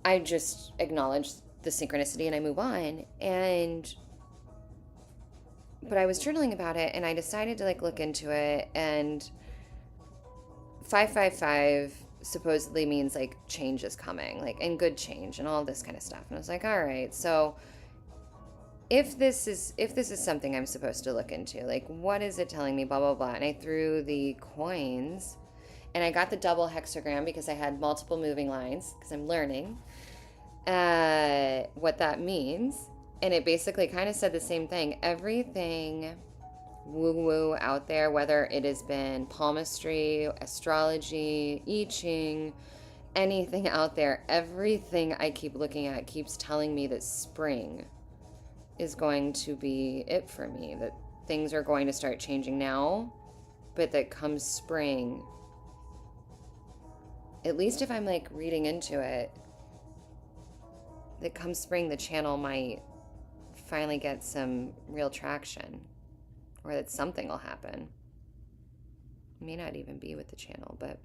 I just acknowledge the synchronicity and I move on. But I was journaling about it and I decided to like look into it, and 555 supposedly means like change is coming, like, and good change and all this kind of stuff. And I was like, all right, so if this is something I'm supposed to look into, like what is it telling me, blah blah blah. And I threw the coins and I got the double hexagram because I had multiple moving lines because I'm learning what that means. And it basically kind of said the same thing. Everything woo-woo out there, whether it has been palmistry, astrology, I Ching, anything out there, everything I keep looking at keeps telling me that spring is going to be it for me, that things are going to start changing now, but that comes spring, at least if I'm like reading into it, that come spring, the channel might finally get some real traction, or that something will happen. It may not even be with the channel, but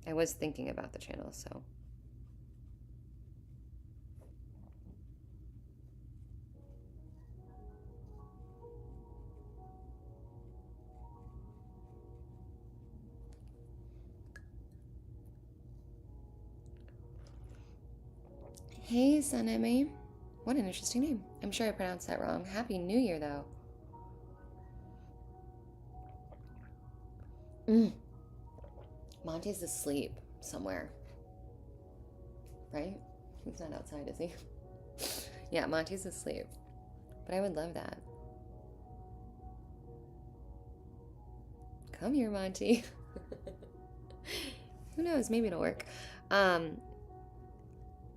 I was thinking about the channel, so. Hey, Sunemi. What an interesting name. I'm sure I pronounced that wrong. Happy New Year, though. Monty's asleep somewhere. Right? He's not outside, is he? Yeah, Monty's asleep. But I would love that. Come here, Monty. Who knows? Maybe it'll work.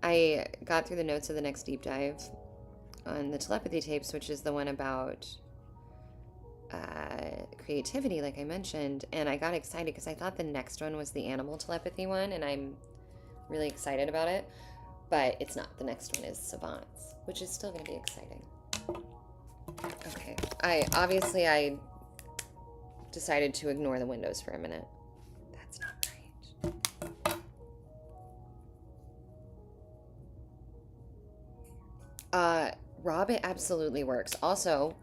I got through the notes of the next deep dive on the telepathy tapes, which is the one about creativity, like I mentioned, and I got excited because I thought the next one was the animal telepathy one, and I'm really excited about it, but it's not. The next one is savants, which is still going to be exciting. Okay, I decided to ignore the windows for a minute. That's not right. Rob, it absolutely works. Also,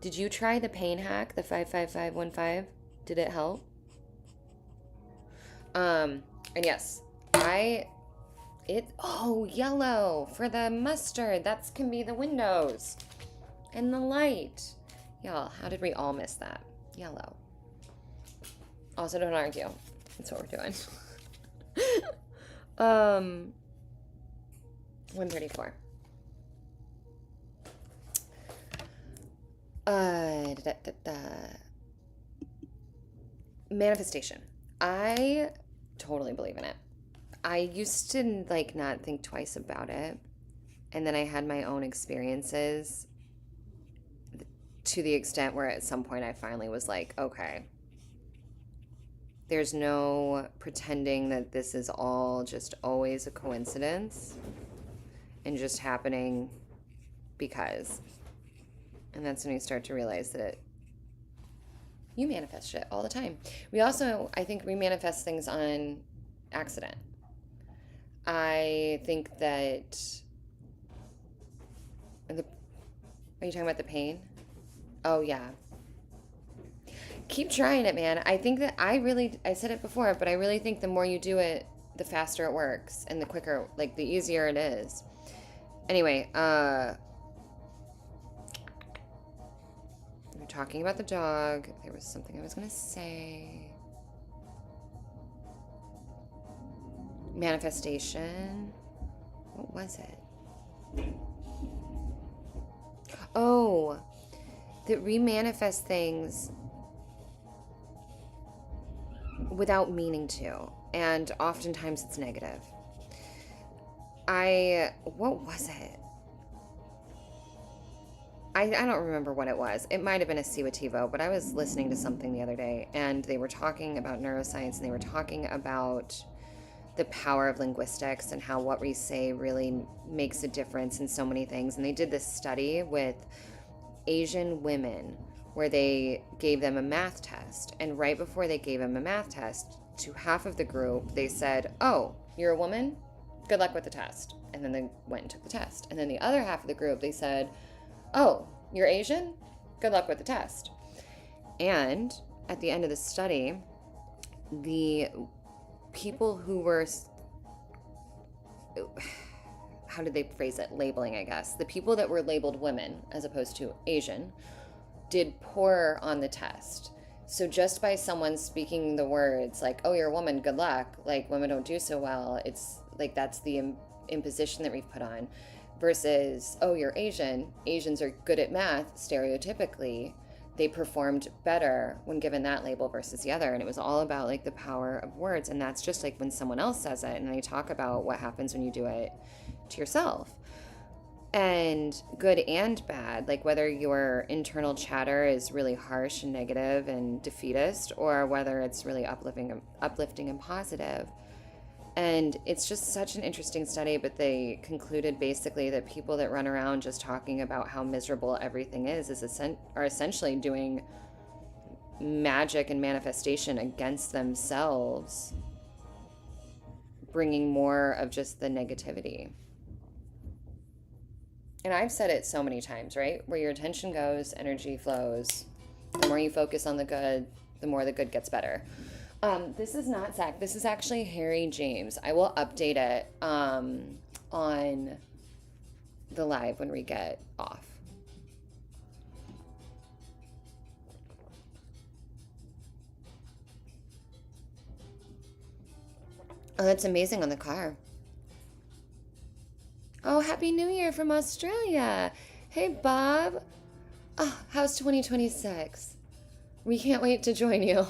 did you try the pain hack, the 55515? Did it help? And yes, yellow for the mustard. That can be the windows and the light. Y'all, how did we all miss that? Yellow. Also, don't argue. That's what we're doing. 134. Manifestation. I totally believe in it. I used to like not think twice about it, and then I had my own experiences to the extent where at some point I finally was like, okay, There's no pretending that this is all just always a coincidence and just happening because. And that's when you start to realize that you manifest shit all the time. We also, I think, we manifest things on accident. I think that are you talking about the pain? Oh yeah. Keep trying it, man. I think that I said it before, but I really think the more you do it, the faster it works and the quicker, like the easier it is. Anyway, we were talking about the dog. There was something I was going to say. Manifestation. What was it? Oh, that we manifest things without meaning to, and oftentimes it's negative. What was it? I don't remember what it was. It might have been a Siwativo, but I was listening to something the other day, and they were talking about neuroscience, and they were talking about the power of linguistics and how what we say really makes a difference in so many things. And they did this study with Asian women where they gave them a math test. And right before they gave them a math test, to half of the group, they said, "Oh, you're a woman? Good luck with the test." And then they went and took the test. And then the other half of the group, they said, "Oh, you're Asian? Good luck with the test." And at the end of the study, the people who were, how did they phrase it? Labeling, I guess. The people that were labeled women as opposed to Asian did poorer on the test. So just by someone speaking the words like, "Oh, you're a woman, good luck," like women don't do so well, it's like that's the imposition that we've put on, versus, "Oh, you're Asian, Asians are good at math," stereotypically they performed better when given that label versus the other. And it was all about like the power of words. And that's just like when someone else says it and they talk about what happens when you do it to yourself. And good and bad, like whether your internal chatter is really harsh and negative and defeatist, or whether it's really uplifting and positive. And it's just such an interesting study, but they concluded basically that people that run around just talking about how miserable everything is are essentially doing magic and manifestation against themselves, bringing more of just the negativity. And I've said it so many times, right? Where your attention goes, energy flows. The more you focus on the good, the more the good gets better. This is not Zach. This is actually Harry James. I will update it on the live when we get off. Oh, that's amazing on the car. Oh, Happy New Year from Australia. Hey, Bob. Oh, how's 2026? We can't wait to join you.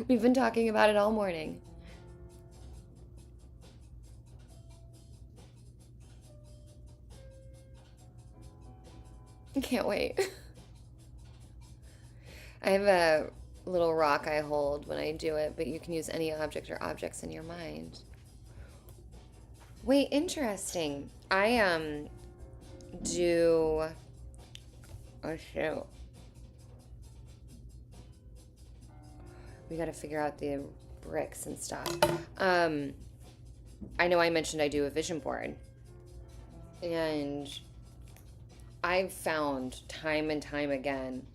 We've been talking about it all morning. I can't wait. I have a little rock I hold when I do it, but you can use any object or objects in your mind. Wait, interesting. I do. Oh shoot. We got to figure out the bricks and stuff. I know I mentioned I do a vision board. And I've found time and time again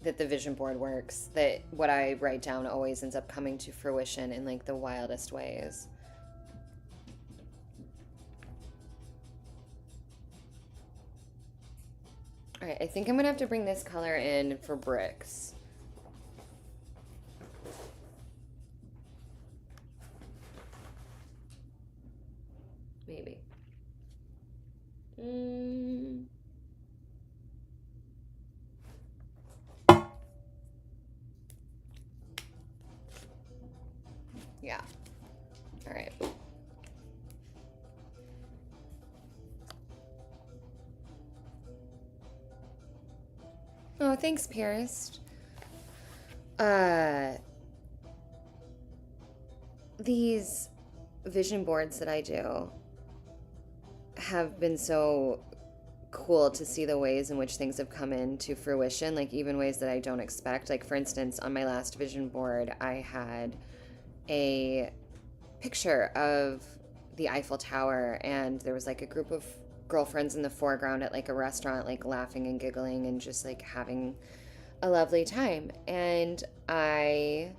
that the vision board works, that what I write down always ends up coming to fruition in like the wildest ways. All right, I think I'm gonna have to bring this color in for bricks. Maybe. Yeah. All right. Oh, thanks, Pierce. these vision boards that I do have been so cool to see the ways in which things have come into fruition, like even ways that I don't expect. Like, for instance, on my last vision board, I had a picture of the Eiffel Tower, and there was like a group of girlfriends in the foreground at like a restaurant, like laughing and giggling and just like having a lovely time. And I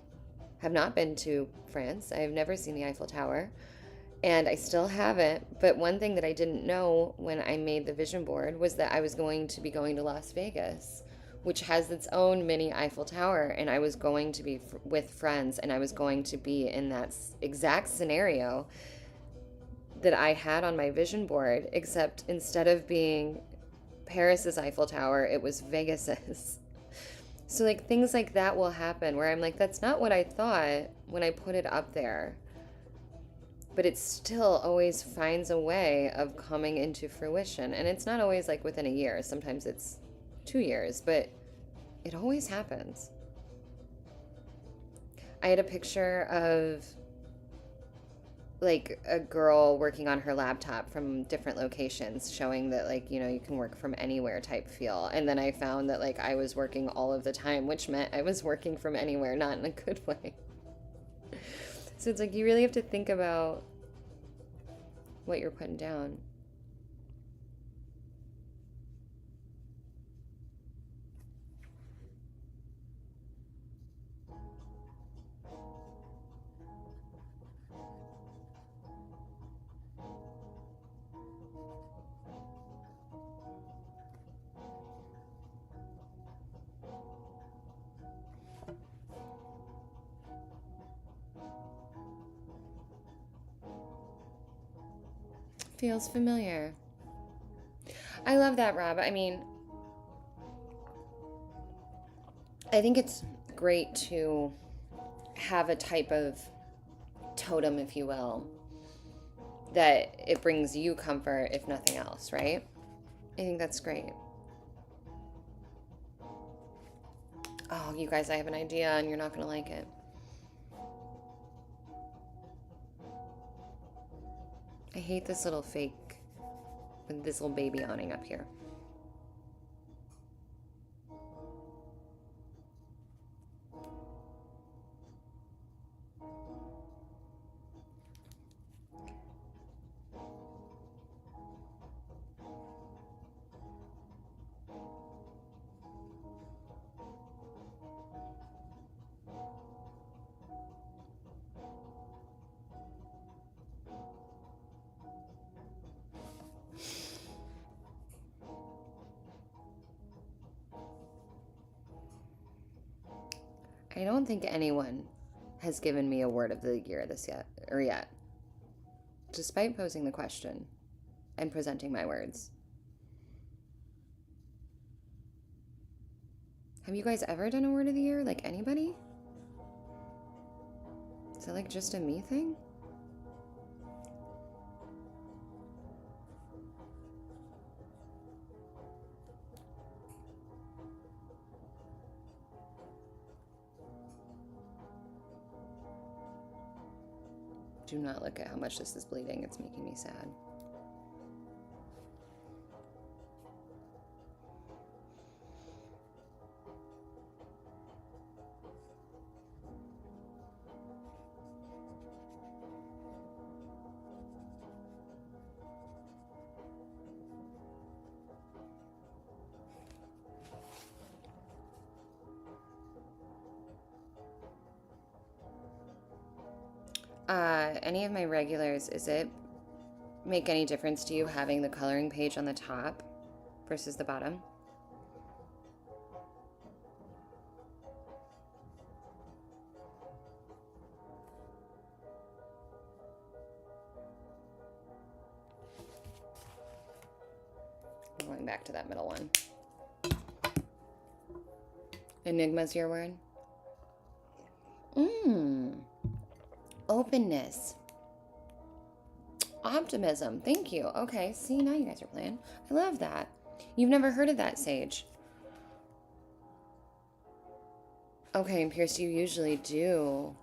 have not been to France. I have never seen the Eiffel Tower, and I still haven't. But one thing that I didn't know when I made the vision board was that I was going to be going to Las Vegas, which has its own mini Eiffel Tower, and I was going to be with friends, and I was going to be in that exact scenario that I had on my vision board, except instead of being Paris's Eiffel Tower, it was Vegas's. So like things like that will happen where I'm like, that's not what I thought when I put it up there. But it still always finds a way of coming into fruition. And it's not always like within a year. Sometimes it's 2 years, but it always happens. I had a picture of like a girl working on her laptop from different locations, showing that like, you know, you can work from anywhere type feel. And then I found that like I was working all of the time, which meant I was working from anywhere, not in a good way. So it's like you really have to think about what you're putting down. Feels familiar. I love that, Rob. I mean, I think it's great to have a type of totem, if you will, that it brings you comfort, if nothing else, right? I think that's great. Oh, you guys, I have an idea and you're not going to like it. I hate this little fake, with this little baby awning up here. I don't think anyone has given me a word of the year yet, despite posing the question and presenting my words. Have you guys ever done a word of the year? Like anybody? Is it like just a me thing? Do not look at how much this is bleeding. It's making me sad. Any of my regulars, is it make any difference to you having the coloring page on the top versus the bottom? I'm going back to that middle one. Enigma's your word? Openness. Optimism. Thank you. Okay, see, now you guys are playing. I love that. You've never heard of that, Sage. Okay, and Pierce, you usually do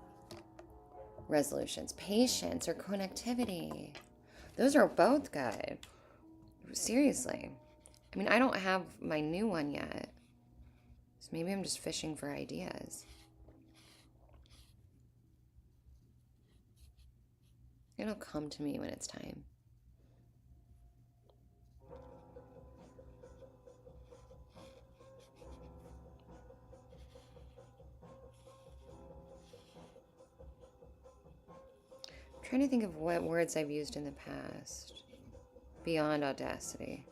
resolutions. Patience or connectivity. Those are both good. Seriously. I mean, I don't have my new one yet. So maybe I'm just fishing for ideas. It'll come to me when it's time. I'm trying to think of what words I've used in the past. Beyond audacity.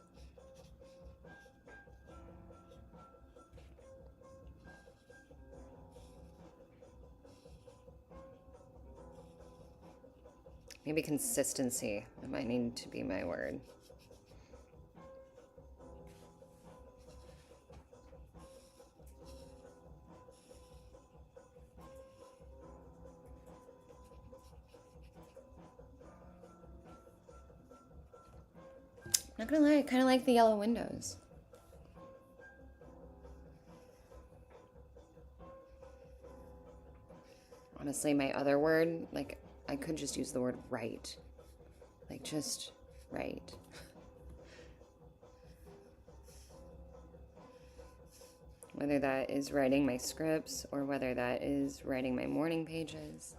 Maybe consistency. That might need to be my word. Not gonna lie, I kind of like the yellow windows. Honestly, my other word, like, I could just use the word right. Like, just right. Whether that is writing my scripts or whether that is writing my morning pages.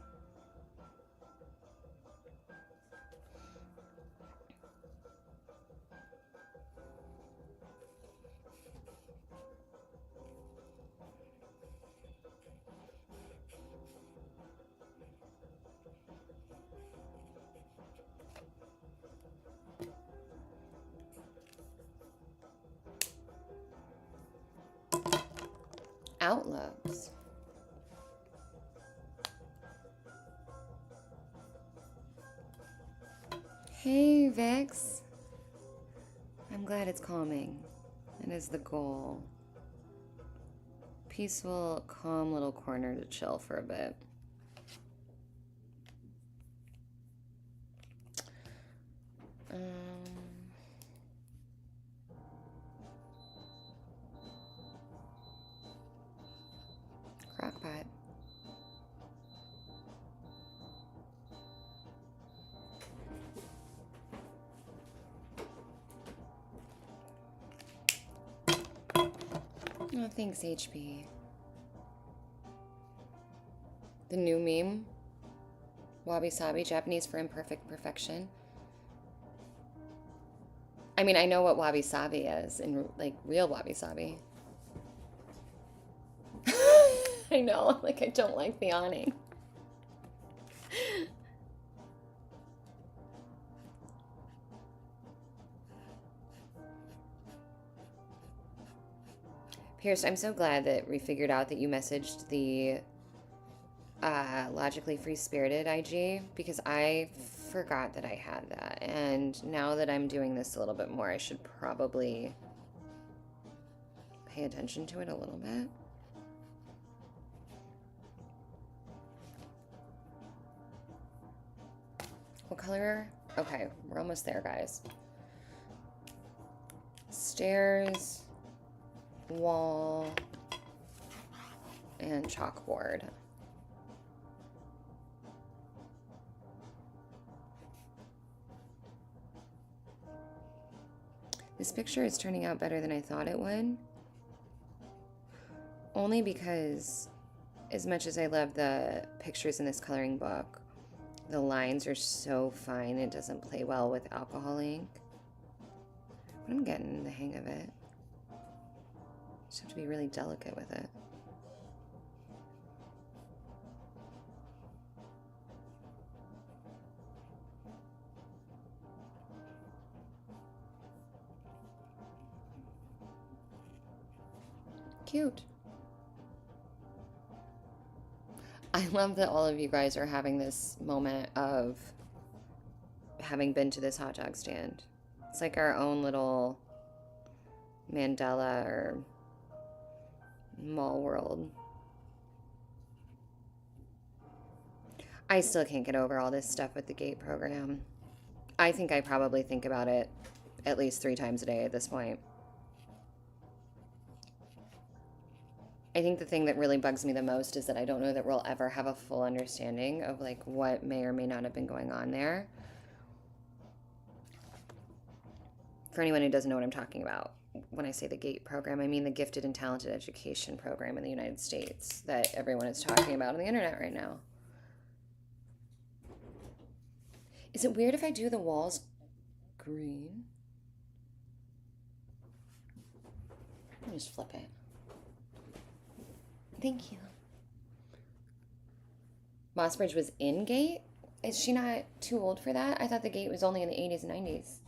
Outlooks. Hey, Vix. I'm glad it's calming. That is the goal. Peaceful, calm little corner to chill for a bit. Crockpot. Oh, thanks, HP. The new meme. Wabi Sabi, Japanese for imperfect perfection. I mean, I know what Wabi Sabi is in, like, real Wabi Sabi. I know, like, I don't like the awning. Pierce, I'm so glad that we figured out that you messaged the Logically Free-Spirited IG, because I forgot that I had that. And now that I'm doing this a little bit more, I should probably pay attention to it a little bit. What color? Okay, we're almost there, guys. Stairs, wall, and chalkboard. This picture is turning out better than I thought it would. Only because, as much as I love the pictures in this coloring book, the lines are so fine it doesn't play well with alcohol ink. But I'm getting the hang of it. Just have to be really delicate with it. Cute. I love that all of you guys are having this moment of having been to this hot dog stand. It's like our own little Mandela or mall world. I still can't get over all this stuff with the gate program. I think I probably think about it at least 3 times a day at this point. I think the thing that really bugs me the most is that I don't know that we'll ever have a full understanding of like what may or may not have been going on there. For anyone who doesn't know what I'm talking about, when I say the GATE program, I mean the Gifted and Talented Education program in the United States that everyone is talking about on the internet right now. Is it weird if I do the walls green? Let me just flip it. Thank you. Mossbridge was in GATE? Is she not too old for that? I thought the GATE was only in the 80s and 90s.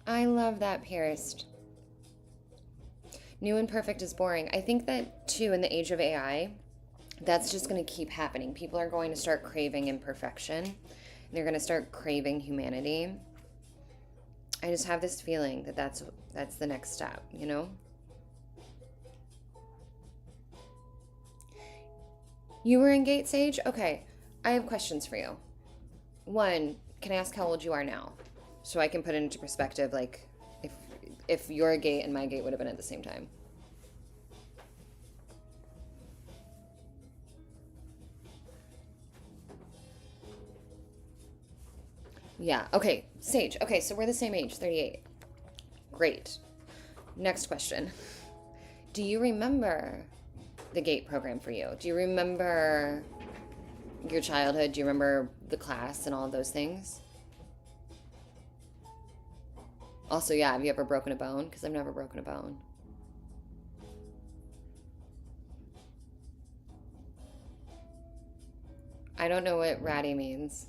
I love that, Pierced. New and perfect is boring. I think that, too, in the age of AI, that's just going to keep happening. People are going to start craving imperfection. They're going to start craving humanity. I just have this feeling that that's the next step, you know? You were in GATE, Sage? Okay, I have questions for you. One, can I ask how old you are now? So I can put it into perspective, like, if your GATE and my GATE would have been at the same time. Yeah, okay, Sage. Okay, so we're the same age, 38. Great. Next question. Do you remember the GATE program for you? Do you remember your childhood? Do you remember the class and all of those things? Also, yeah, have you ever broken a bone? Because I've never broken a bone. I don't know what ratty means.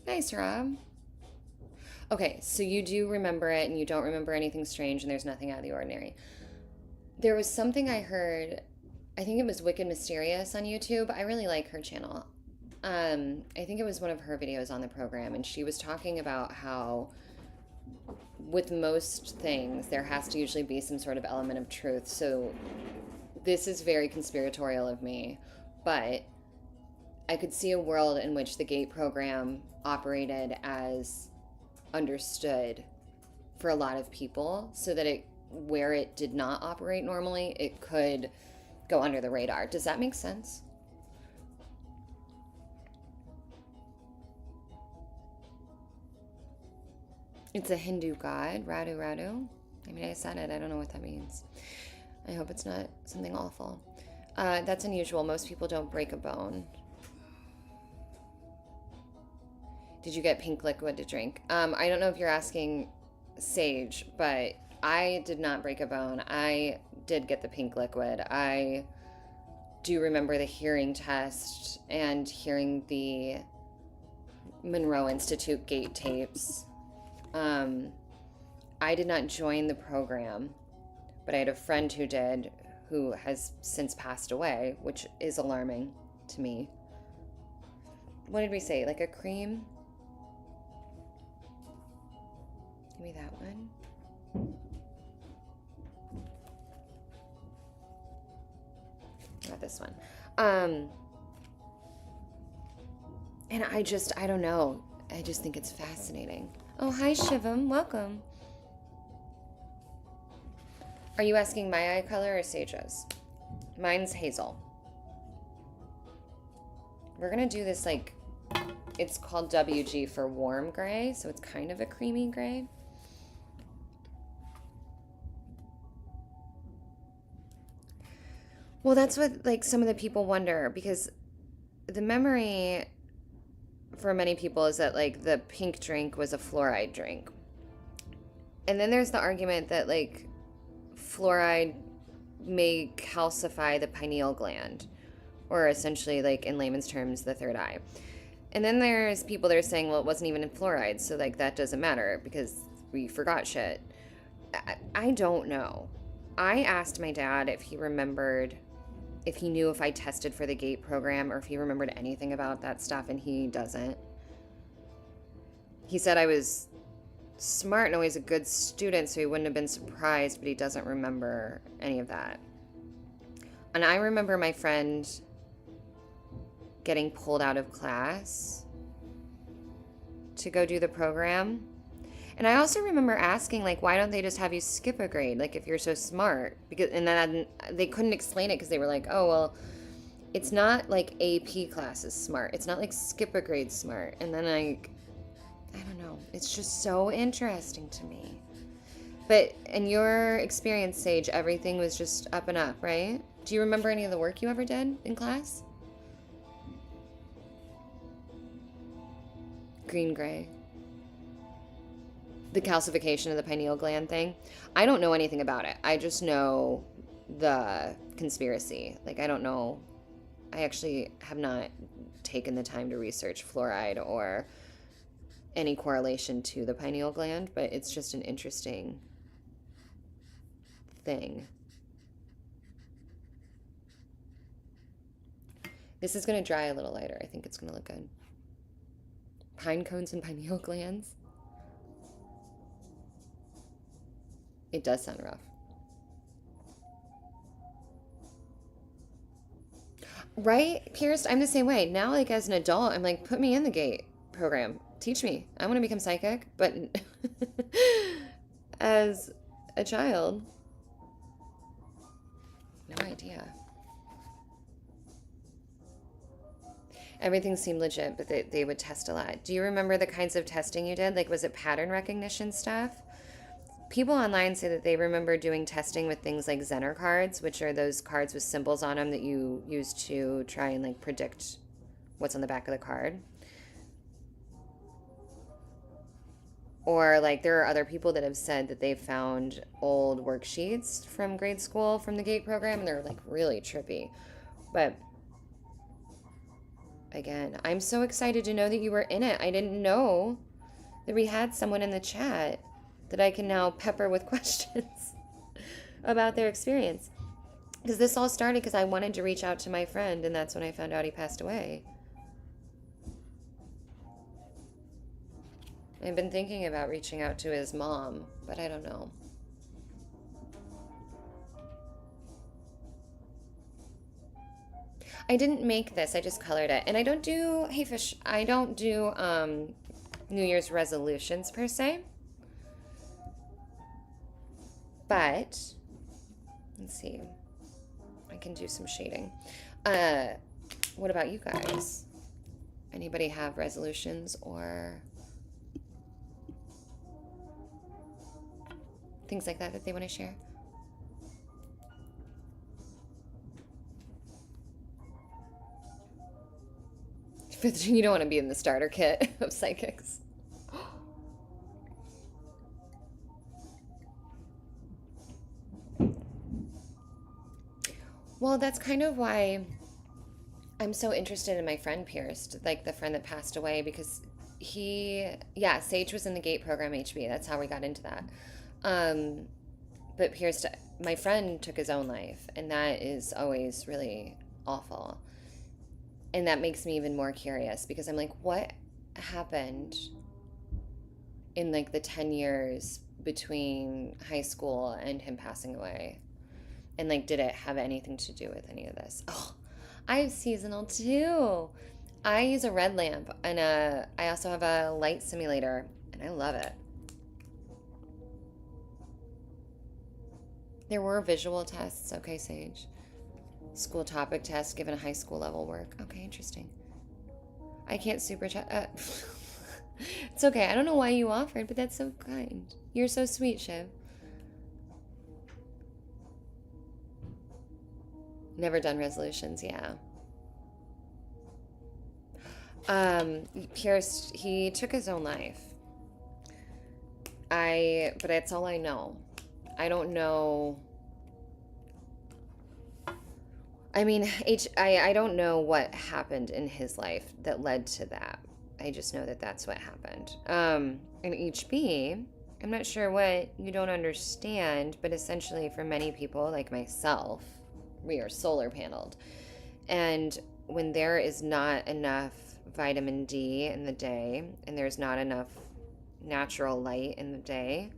Nice, Rob. Okay, so you do remember it and you don't remember anything strange and there's nothing out of the ordinary. There was something I heard, I think it was Wicked Mysterious on YouTube. I really like her channel. I think it was one of her videos on the program, and she was talking about how with most things there has to usually be some sort of element of truth. So this is very conspiratorial of me, but I could see a world in which the GATE program operated as understood for a lot of people, so that it, where it did not operate normally, it could go under the radar. Does that make sense? It's a Hindu god, Radu Radu. I mean, I said it. I don't know what that means. I hope it's not something awful. That's unusual. Most people don't break a bone. Did you get pink liquid to drink? I don't know if you're asking Sage, but I did not break a bone. I did get the pink liquid. I do remember the hearing test and hearing the Monroe Institute GATE tapes. I did not join the program, but I had a friend who did, who has since passed away, which is alarming to me. What did we say? Like a cream? Give me that one. Not this one. And I don't know. I just think it's fascinating. Oh, hi, Shivam. Welcome. Are you asking my eye color or Sage's? Mine's hazel. We're going to do this, like, it's called WG for warm gray, so it's kind of a creamy gray. Well, that's what, like, some of the people wonder, because the memory for many people is that, like, the pink drink was a fluoride drink. And then there's the argument that, like, fluoride may calcify the pineal gland, or essentially, like, in layman's terms, the third eye. And then there's people that are saying, well, it wasn't even in fluoride, so, like, that doesn't matter because we forgot shit. I don't know. I asked my dad if he remembered, if he knew if I tested for the GATE program or if he remembered anything about that stuff, and he doesn't. He said I was smart and always a good student, so he wouldn't have been surprised, but he doesn't remember any of that. And I remember my friend getting pulled out of class to go do the program. And I also remember asking, like, why don't they just have you skip a grade, like, if you're so smart? And then they couldn't explain it because they were like, oh, well, it's not like AP classes smart. It's not like skip a grade smart. And then I don't know. It's just so interesting to me. But in your experience, Sage, everything was just up and up, right? Do you remember any of the work you ever did in class? Green-gray. The calcification of the pineal gland thing. I don't know anything about it. I just know the conspiracy. Like, I don't know. I actually have not taken the time to research fluoride or any correlation to the pineal gland, but it's just an interesting thing. This is going to dry a little lighter. I think it's going to look good. Pine cones and pineal glands. It does sound rough. Right, Pierce? I'm the same way. Now, like, as an adult, I'm like, put me in the GATE program. Teach me. I want to become psychic. But as a child, no idea. Everything seemed legit, but they would test a lot. Do you remember the kinds of testing you did? Like, was it pattern recognition stuff? People online say that they remember doing testing with things like Zener cards, which are those cards with symbols on them that you use to try and, like, predict what's on the back of the card. Or, like, there are other people that have said that they've found old worksheets from grade school from the GATE program, and they're, like, really trippy. But again, I'm so excited to know that you were in it. I didn't know that we had someone in the chat that I can now pepper with questions about their experience. Because this all started because I wanted to reach out to my friend, and that's when I found out he passed away. I've been thinking about reaching out to his mom, but I don't know. I didn't make this, I just colored it. And I don't do, hey fish, I don't do New Year's resolutions per se. But, let's see, I can do some shading. What about you guys? Anybody have resolutions or things like that they want to share? You don't want to be in the starter kit of psychics. Well, that's kind of why I'm so interested in my friend Pierce, like the friend that passed away, because Sage was in the GATE program HB. That's how we got into that. But Pierce, my friend took his own life, and that is always really awful. And that makes me even more curious because I'm like, what happened in like the 10 years between high school and him passing away? And like, did it have anything to do with any of this? Oh, I have seasonal too. I use a red lamp, and I also have a light simulator, and I love it. There were visual tests. Okay, Sage. School topic test given a high school level work. Okay, interesting. I can't super chat. It's okay. I don't know why you offered, but that's so kind. You're so sweet, Shiv. Never done resolutions, yeah. Pierce, he took his own life. But that's all I know. I don't know. I mean, I don't know what happened in his life that led to that. I just know that that's what happened. In HB, I'm not sure what you don't understand, but essentially for many people like myself, we are solar paneled. And when there is not enough vitamin D in the day, and there's not enough natural light in the day,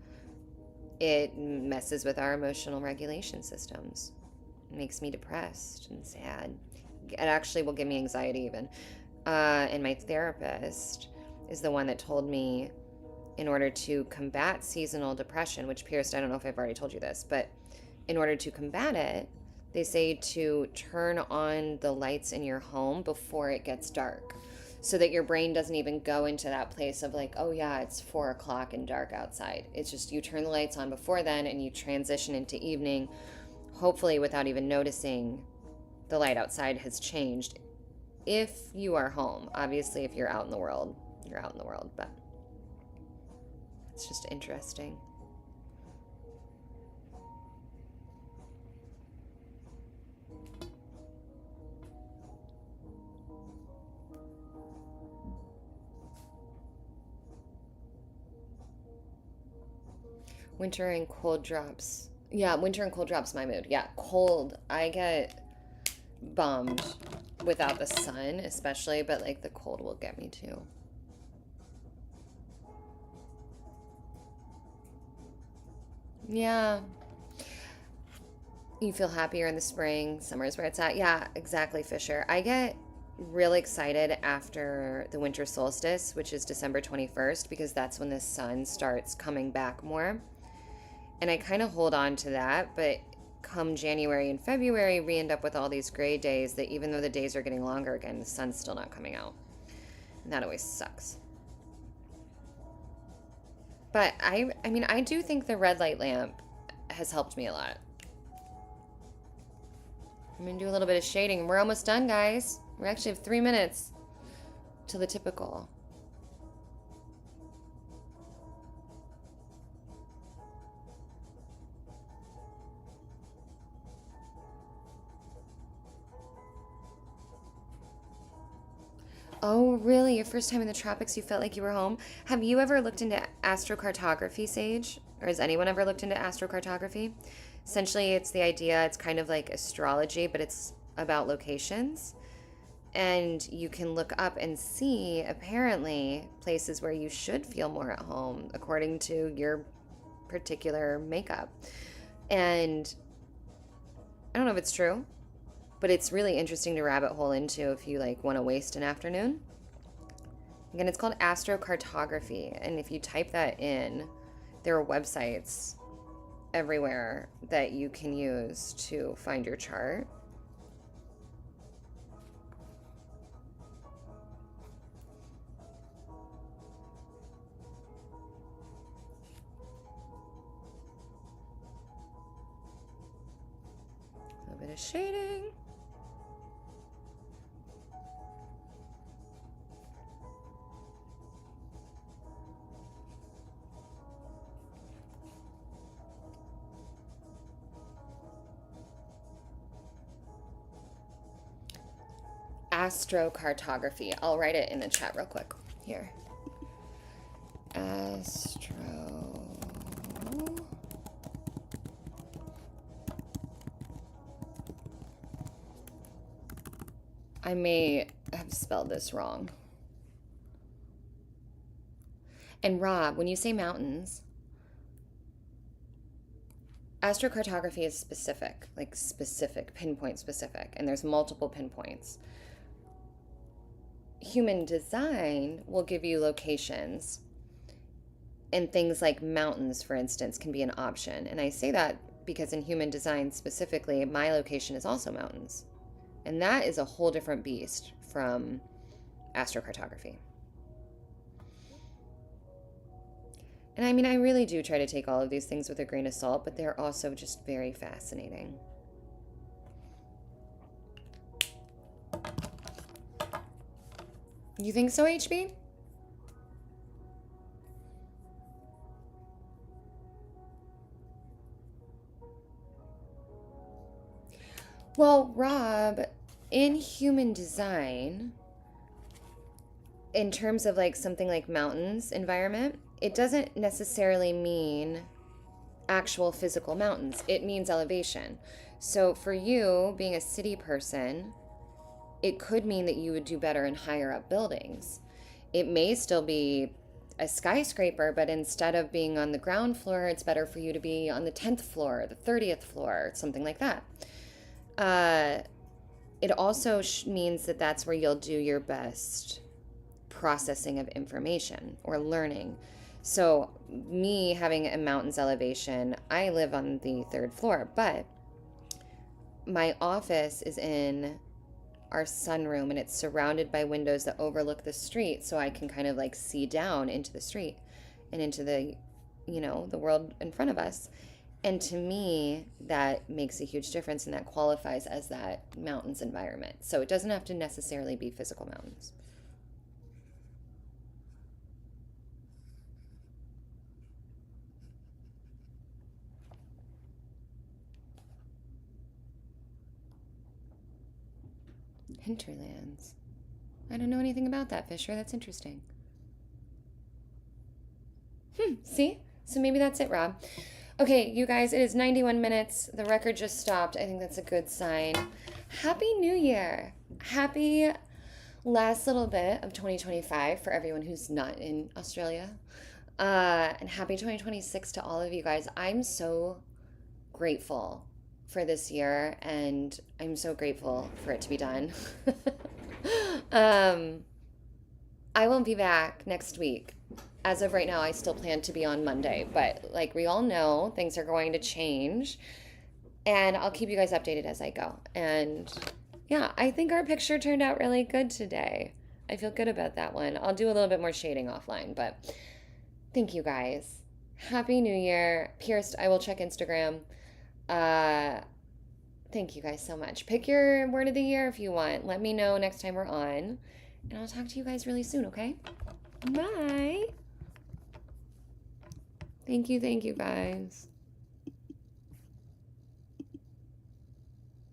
it messes with our emotional regulation systems. It makes me depressed and sad. It actually will give me anxiety even. And my therapist is the one that told me, in order to combat seasonal depression, which, Pierce, I don't know if I've already told you this, but in order to combat it, they say to turn on the lights in your home before it gets dark, so that your brain doesn't even go into that place of like, oh yeah, it's 4 o'clock and dark outside. It's just you turn the lights on before then and you transition into evening, hopefully without even noticing the light outside has changed. If you are home, obviously, if you're out in the world, you're out in the world, but it's just interesting. Winter and cold drops. Yeah, winter and cold drops my mood. Yeah, cold. I get bummed without the sun, especially, but like the cold will get me too. Yeah. You feel happier in the spring. Summer's where it's at. Yeah, exactly, Fisher. I get really excited after the winter solstice, which is December 21st, because that's when the sun starts coming back more. And I kind of hold on to that, but come January and February, we end up with all these gray days that even though the days are getting longer again, the sun's still not coming out. And that always sucks. But I mean, I do think the red light lamp has helped me a lot. I'm going to do a little bit of shading. We're almost done, guys. We actually have 3 minutes to the typical. Oh, really? Your first time in the tropics, you felt like you were home? Have you ever looked into astrocartography, Sage? Or has anyone ever looked into astrocartography? Essentially, it's the idea, it's kind of like astrology, but it's about locations. And you can look up and see, apparently, places where you should feel more at home according to your particular makeup. And I don't know if it's true, but it's really interesting to rabbit hole into if you like want to waste an afternoon. Again, it's called astrocartography, and if you type that in, there are websites everywhere that you can use to find your chart. A little bit of shading. Astrocartography. I'll write it in the chat real quick. Here. I may have spelled this wrong. And Rob, when you say mountains, astrocartography is specific, like specific, pinpoint specific, and there's multiple pinpoints. Human design will give you locations, and things like mountains, for instance, can be an option. And I say that because in human design specifically, my location is also mountains. And that is a whole different beast from astrocartography. And I mean, I really do try to take all of these things with a grain of salt, but they're also just very fascinating. You think so, HB? Well, Rob, in human design, in terms of like something like mountains environment, it doesn't necessarily mean actual physical mountains. It means elevation. So for you, being a city person, it could mean that you would do better in higher up buildings. It may still be a skyscraper, but instead of being on the ground floor, it's better for you to be on the 10th floor, the 30th floor, something like that. it also means that that's where you'll do your best processing of information or learning. So, me having a mountain's elevation, I live on the 3rd floor, but my office is in our sunroom and it's surrounded by windows that overlook the street, so I can kind of like see down into the street and into the, the world in front of us. And to me, that makes a huge difference, and that qualifies as that mountains environment. So it doesn't have to necessarily be physical mountains. Hinterlands. I don't know anything about that, Fisher. That's interesting. See? So maybe that's it, Rob. Okay, you guys, it is 91 minutes. The record just stopped. I think that's a good sign. Happy New Year. Happy last little bit of 2025 for everyone who's not in Australia. And happy 2026 to all of you guys. I'm so grateful for this year, and I'm so grateful for it to be done. I won't be back next week. As of right now, I still plan to be on Monday, but like we all know, things are going to change, and I'll keep you guys updated as I go. And yeah, I think our picture turned out really good today. I feel good about that one. I'll do a little bit more shading offline, but thank you guys. Happy New Year. Pierced, I will check Instagram. Thank you guys so much. Pick your word of the year if you want. Let me know next time we're on, and I'll talk to you guys really soon, okay? Bye. Thank you guys.